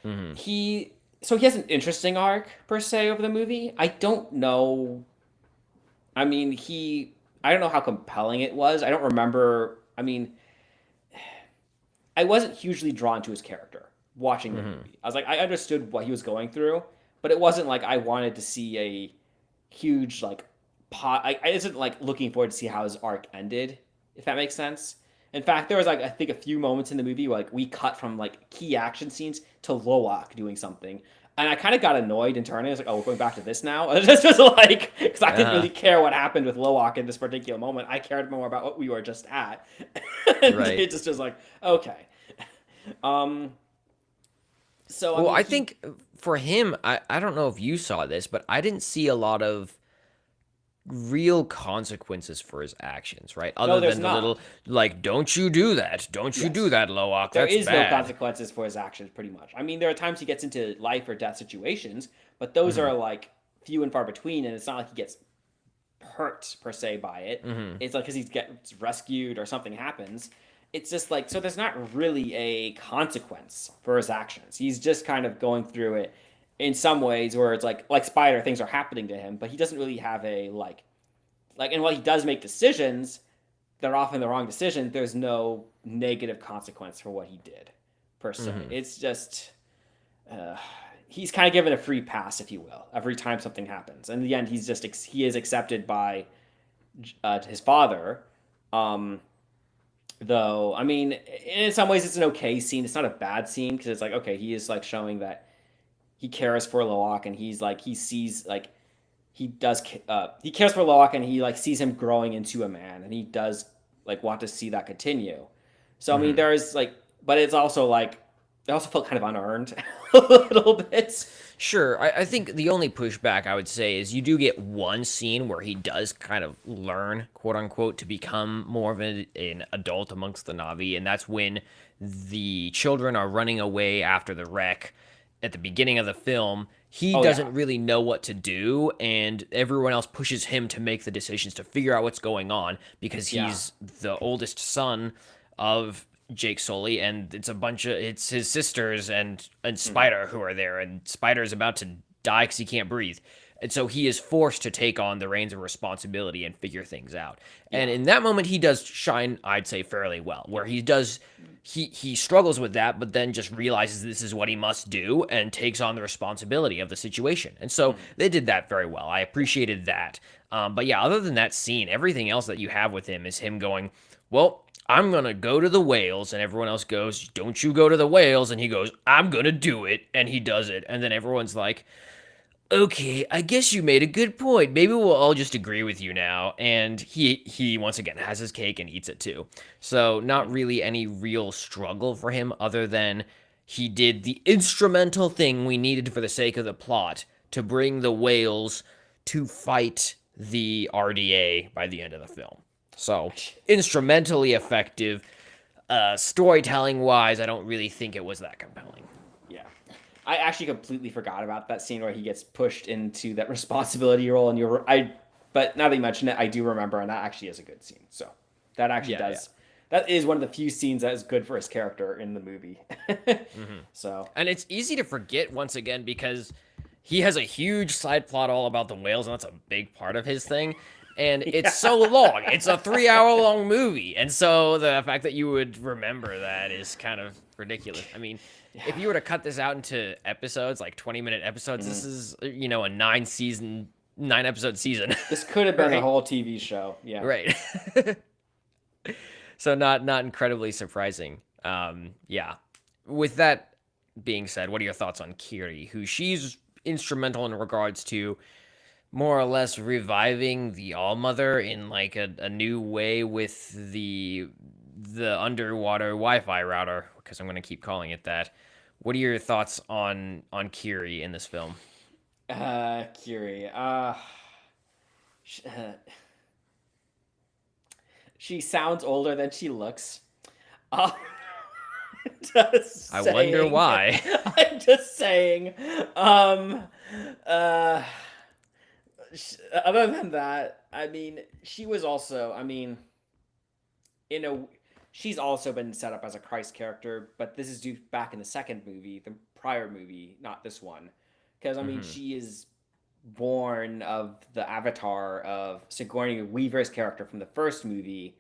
Mhm. He has an interesting arc per se over the movie. I don't know. I mean, he I don't know how compelling it was. I don't remember. I mean, I wasn't hugely drawn to his character watching the Hmm. movie. I was like, I understood what he was going through, but it wasn't like I wanted to see a huge like pot. I wasn't like looking forward to see how his arc ended, if that makes sense. In fact, there was like I think a few moments in the movie where like we cut from like key action scenes to Loak doing something, and I kind of got annoyed internally. I was like, "Oh, we're going back to this now." It's just like because I didn't Uh-huh. really care what happened with Loak in this particular moment. I cared more about what we were just at, and Right. it just was like, okay. Um. So I Well, mean, I he. think for him, I don't know if you saw this, but I didn't see a lot of real consequences for his actions, right? No, Other there's than the not. little, like, don't you do that. Don't you do Yes. that, Loak. There That's is no bad. consequences for his actions, pretty much. I mean, there are times he gets into life or death situations, but those Hmm. are like few and far between, and it's not like he gets hurt per se by it. Hmm. It's like because he gets rescued or something happens. It's just like so. There's not really a consequence for his actions. He's just kind of going through it in some ways where it's like Spider things are happening to him, but he doesn't really have a like. And while he does make decisions, they're often the wrong decision. There's no negative consequence for what he did per se. Hmm. It's just uh, he's kind of given a free pass, if you will, every time something happens. And in the end, he is accepted by his father. Um, though, I mean, in some ways, it's an okay scene. It's not a bad scene because it's like okay, he is like showing that he cares for Loak, and he's like he sees like he cares for Loak, and he like sees him growing into a man, and he does like want to see that continue. So I mean, Hmm. there's like, but it's also like it also felt kind of unearned a little bit. Sure. I think the only pushback I would say is you do get one scene where he does kind of learn, quote unquote, to become more of an adult amongst the Navi, and that's when the children are running away after the wreck at the beginning of the film. He Oh yeah, doesn't really know what to do, and everyone else pushes him to make the decisions to figure out what's going on because yeah. he's the oldest son of Jake Sully, and it's his sisters and Hmm. Spider who are there, and Spider's about to die because he can't breathe. And so he is forced to take on the reins of responsibility and figure things out. And Yeah. in that moment, he does shine, I'd say, fairly well, where he struggles with that, but then just realizes this is what he must do and takes on the responsibility of the situation. And so Hmm. they did that very well. I appreciated that. But yeah, other than that scene, everything else that you have with him is him going, well, I'm going to go to the whales. And everyone else goes, don't you go to the whales. And he goes, I'm going to do it. And he does it. And then everyone's like, okay, I guess you made a good point. Maybe we'll all just agree with you now. And he once again has his cake and eats it too. So not Hmm. really any real struggle for him other than he did the instrumental thing we needed for the sake of the plot to bring the whales to fight the RDA by the end of the film. So instrumentally effective. Storytelling wise, I don't really think it was that compelling. Yeah. I actually completely forgot about that scene where he gets pushed into that responsibility role, and but now that you mention it, I do remember, and that actually is a good scene. So that actually Yeah, yeah. does. That is one of the few scenes that is good for his character in the movie. Hmm. So And it's easy to forget once again because he has a huge side plot all about the whales, and that's a big part of his thing. And it's so yeah. long. It's a 3 hour long movie. And so the fact that you would remember that is kind of ridiculous. I mean, if Yeah. you were to cut this out into episodes, like 20-minute episodes, this Mhm. is, a 9 episode season, This could have been a right? whole TV show. Yeah. Right. So not incredibly surprising. Yeah. With that being said, what are your thoughts on Kiri, who she's instrumental in regards to more or less reviving the All Mother in like a new way with the underwater Wi-Fi router, because I'm gonna keep calling it that. What are your thoughts on Kiri in this film? Curie. Sh- uh, she sounds older than she looks. Uh, just I wonder saying. why. I'm just saying. Um, uh, Other than that, I mean, she was also. I mean, in a, she's also been set up as a Christ character, but this is due back in the second movie, the prior movie, not this one, because I mean, Hmm. she is born of the avatar of Sigourney Weaver's character from the first movie.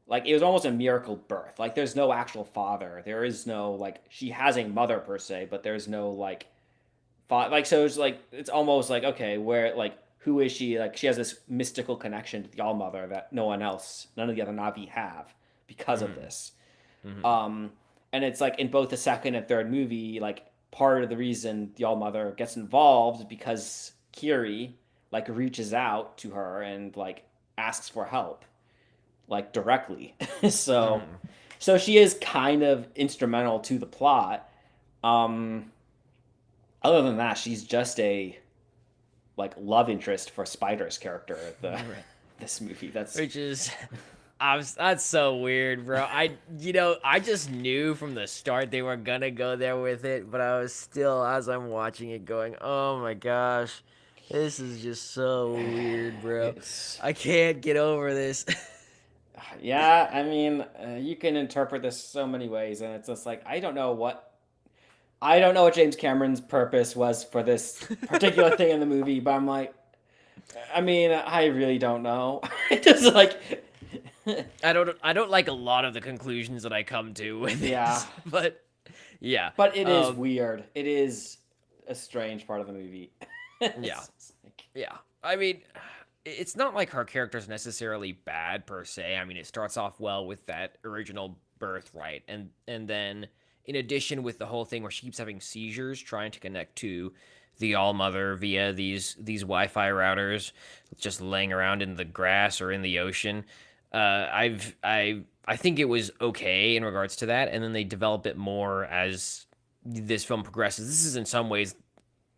Like, it was almost a miracle birth. Like, there's no actual father. There is no, like, she has a mother per se, but there's no, like, like, so it's like, it's almost like, okay, where, like, who is she? Like, she has this mystical connection to the All Mother that no one else, none of the other Navi have because of Mm-hmm. this. Mm-hmm. Um, and it's like in both the second and third movie, like, part of the reason the All Mother gets involved is because Kiri, like, reaches out to her and, like, asks for help, like, directly. so, Mm-hmm. so she is kind of instrumental to the plot. Um, Other than that, she's just a like love interest for Spider's character. The Right. this movie. That's Which is, that's so weird, bro. I just knew from the start they were gonna go there with it, but I was still, as I'm watching it, going, "Oh my gosh, this is just so weird, bro. it's I can't get over this." yeah. I mean, you can interpret this so many ways, and it's just like I don't know what James Cameron's purpose was for this particular thing in the movie, but I'm like, I mean, I really don't know. It just like, I don't like a lot of the conclusions that I come to with yeah, this, but yeah, but it is um, weird. It is a strange part of the movie. yeah, It's just like, yeah. I mean, it's not like her character's necessarily bad per se. I mean, it starts off well with that original birthright, and then in addition with the whole thing where she keeps having seizures trying to connect to the All Mother via these Wi-Fi routers, just laying around in the grass or in the ocean. I think it was okay in regards to that, and then they develop it more as this film progresses. This is in some ways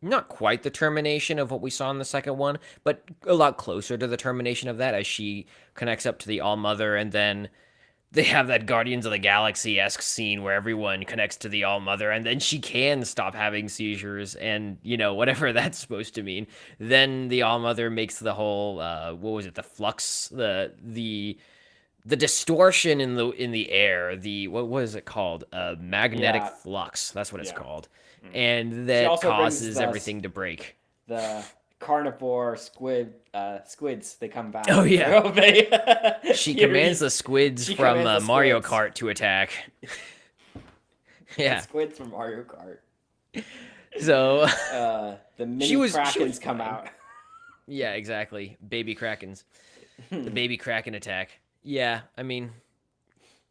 not quite the termination of what we saw in the second one, but a lot closer to the termination of that as she connects up to the All Mother, and then they have that Guardians of the Galaxy esque scene where everyone connects to the All Mother, and then she can stop having seizures, and whatever that's supposed to mean. Then the All Mother makes the whole what was it? The flux, the distortion in the air. The what was it called? Magnetic yeah, flux. That's what it's yeah. called, Mm. and She that also brings causes everything to break. the carnivore squids. They come back. Oh yeah. They She commands Kiri. the squids She from commands the Mario squids. Kart to attack. The Yeah. squids from Mario Kart. So The she mini was krakens come fine. out. Yeah, exactly. Baby Krakens. The baby Kraken attack. Yeah, I mean,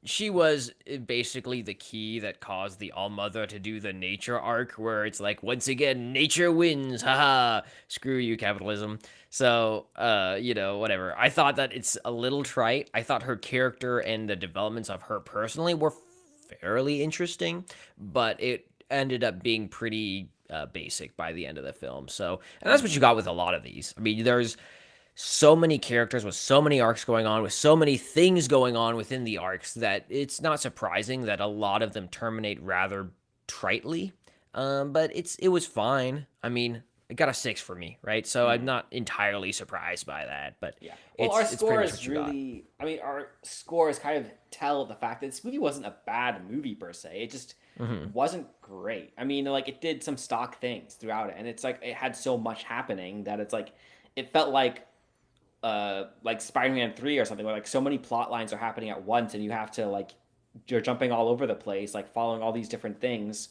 she was basically the key that caused the All Mother to do the nature arc, where it's like, once again, nature wins. Haha. Screw you, capitalism. So, whatever. I thought that it's a little trite. I thought her character and the developments of her personally were fairly interesting, but it ended up being pretty basic by the end of the film. So, and that's what you got with a lot of these. I mean, there's so many characters with so many arcs going on, with so many things going on within the arcs, that it's not surprising that a lot of them terminate rather tritely. But it was fine. I mean, it got a 6 for me, right? So I'm Mhm. not entirely surprised by that, but Yeah. Well, our it's pretty much scores what you got. really, I mean, our scores kind of tell the fact that this movie wasn't a bad movie per se. It just Hmm. wasn't great. I mean, like, it did some stock things throughout it, and it's like it had so much happening that it's like it felt like Spider-Man 3 or something where like so many plot lines are happening at once and you have to like you're jumping all over the place, like following all these different things.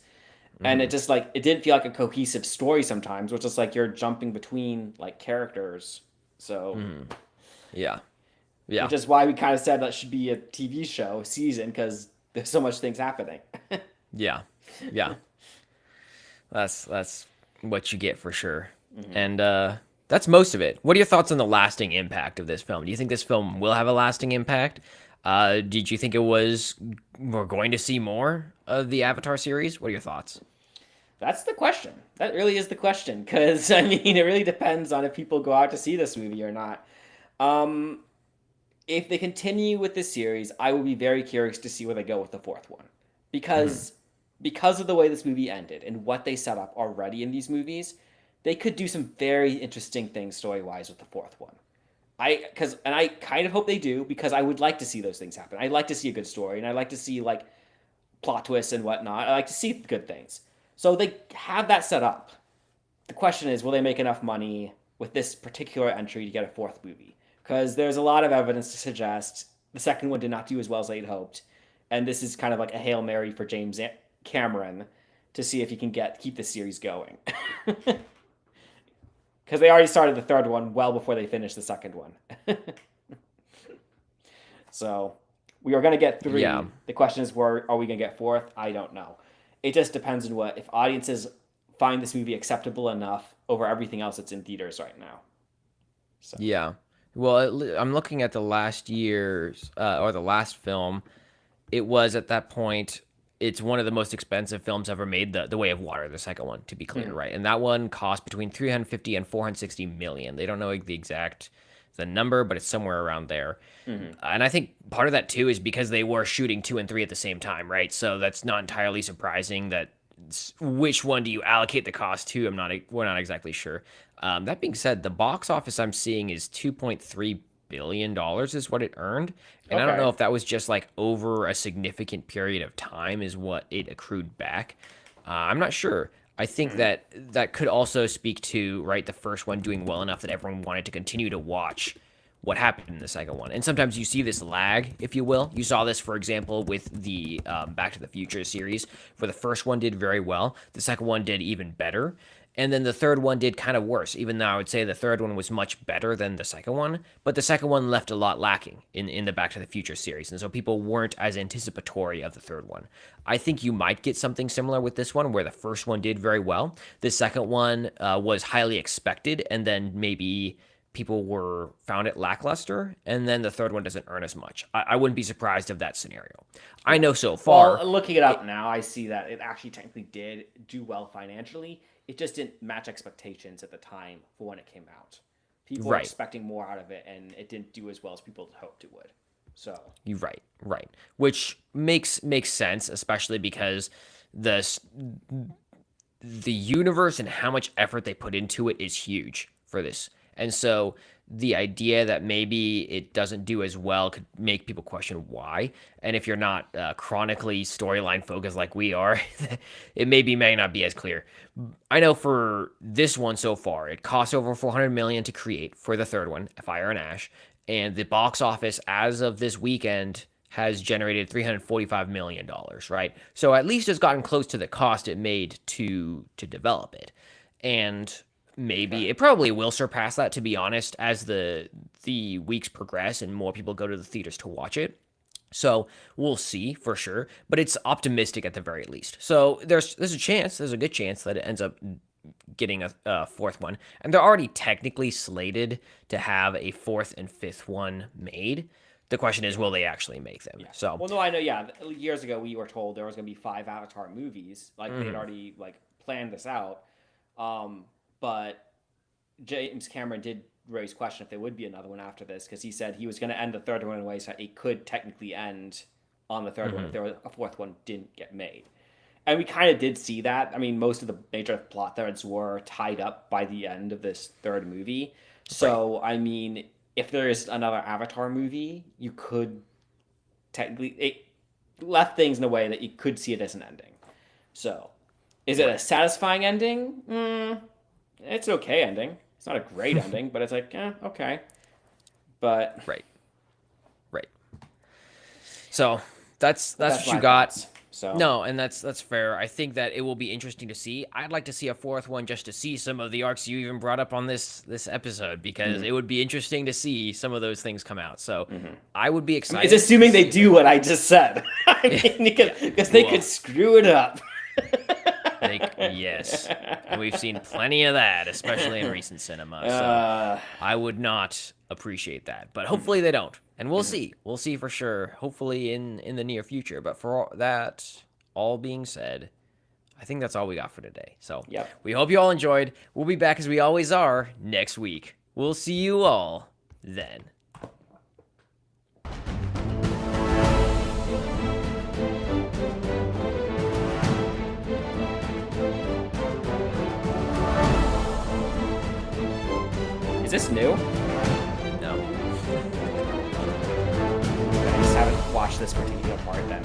And it Hmm. just like it didn't feel like a cohesive story sometimes, which is like you're jumping between like characters. So Hmm. Yeah. which Yeah. is why we kind of said that should be a TV show season because there's so much things happening. Yeah. Yeah. That's what you get for sure. Mhm. And that's most of it. What are your thoughts on the lasting impact of this film? Do you think this film will have a lasting impact? Did you think we're going to see more of the Avatar series? What are your thoughts? That's the question. That really is the question because I mean it really depends on if people go out to see this movie or not. Um, if they continue with this series, I will be very curious to see where they go with the fourth one. Hmm. Because of the way this movie ended and what they set up already in these movies, they could do some very interesting things story-wise with the fourth one. I kind of hope they do because I would like to see those things happen. I'd like to see a good story and I'd like to see like plot twists and whatnot. I like to see good things. So they have that set up. The question is, will they make enough money with this particular entry to get a fourth movie, because there's a lot of evidence to suggest the second one did not do as well as they'd hoped, and this is kind of like a Hail Mary for James Cameron to see if he can keep the series going. Because they already started the third one well before they finished the second one. So we are going to get three. Yeah. The question is, where are we going to get fourth? I don't know. It just depends on if audiences find this movie acceptable enough over everything else that's in theaters right now. So. Yeah. Well, I'm looking at the last year's or the last film. It was at that point. It's one of the most expensive films ever made, The Way of Water, the second one, to be clear, right? And that one cost between 350 and 460 million. They don't know the number, but it's somewhere around there. And I think part of that too is because they were shooting 2 and 3 at the same time, right? So that's not entirely surprising. That which one do you allocate the cost to? We're not exactly sure. That being said, the box office I'm seeing is $2.3 billion is what it earned, and I don't know if that was just like over a significant period of time is what it accrued back. I'm not sure. I think that could also speak to, right, the first one doing well enough that everyone wanted to continue to watch what happened in the second one. And sometimes you see this lag, if you will. You saw this, for example, with the Back to the Future series, where the first one did very well, the second one did even better, and then the third one did kind of worse, even though I would say the third one was much better than the second one. But the second one left a lot lacking in the Back to the Future series, and so people weren't as anticipatory of the third one. I think you might get something similar with this one, where the first one did very well. The second one was highly expected, and then maybe people found it lackluster, and then the third one doesn't earn as much. I wouldn't be surprised of that scenario. I know so far. Well, looking it up now, I see that it actually technically did do well financially. It just didn't match expectations at the time for when it came out. People were expecting more out of it, and it didn't do as well as people hoped it would. So you're right, which makes sense, especially because the universe and how much effort they put into it is huge for this. And so the idea that maybe it doesn't do as well could make people question why. And if you're not chronically storyline focused like we are, it may not be as clear. I know for this one so far, it cost over $400 million to create for the third one, Fire and Ash. And the box office as of this weekend has generated $345 million, right? So at least it's gotten close to the cost it made to develop it. And maybe it probably will surpass that, to be honest, as the weeks progress and more people go to the theaters to watch it. So we'll see for sure, but it's optimistic at the very least. So there's a good chance that it ends up getting a fourth one, and they're already technically slated to have a fourth and fifth one made. The question is, will they actually make them? Yeah. So, well, no, I know. Yeah, years ago we were told there was going to be 5 Avatar movies. Like they had already planned this out. But James Cameron did raise question if there would be another one after this, because he said he was going to end the third one in a way so it could technically end on the third one if there was a fourth one didn't get made. And we kind of did see that. I mean, most of the major plot threads were tied up by the end of this third movie. So, I mean, if there is another Avatar movie, you could technically... It left things in a way that you could see it as an ending. So, is it a satisfying ending? It's an okay ending. It's not a great ending, but it's like, okay. But... Right. So, that's what you got. Thoughts. So. No, and that's fair. I think that it will be interesting to see. I'd like to see a fourth one just to see some of the arcs you even brought up on this episode, because it would be interesting to see some of those things come out. So I would be excited. It's assuming they do what I just said. I mean, because they could screw it up. Yes, and we've seen plenty of that, especially in recent cinema. So I would not appreciate that, but hopefully they don't, and we'll see. We'll see for sure. Hopefully in the near future. But for that all being said, I think that's all we got for today. So we hope you all enjoyed. We'll be back as we always are next week. We'll see you all then. Is this new? No. I just haven't watched this particular part then.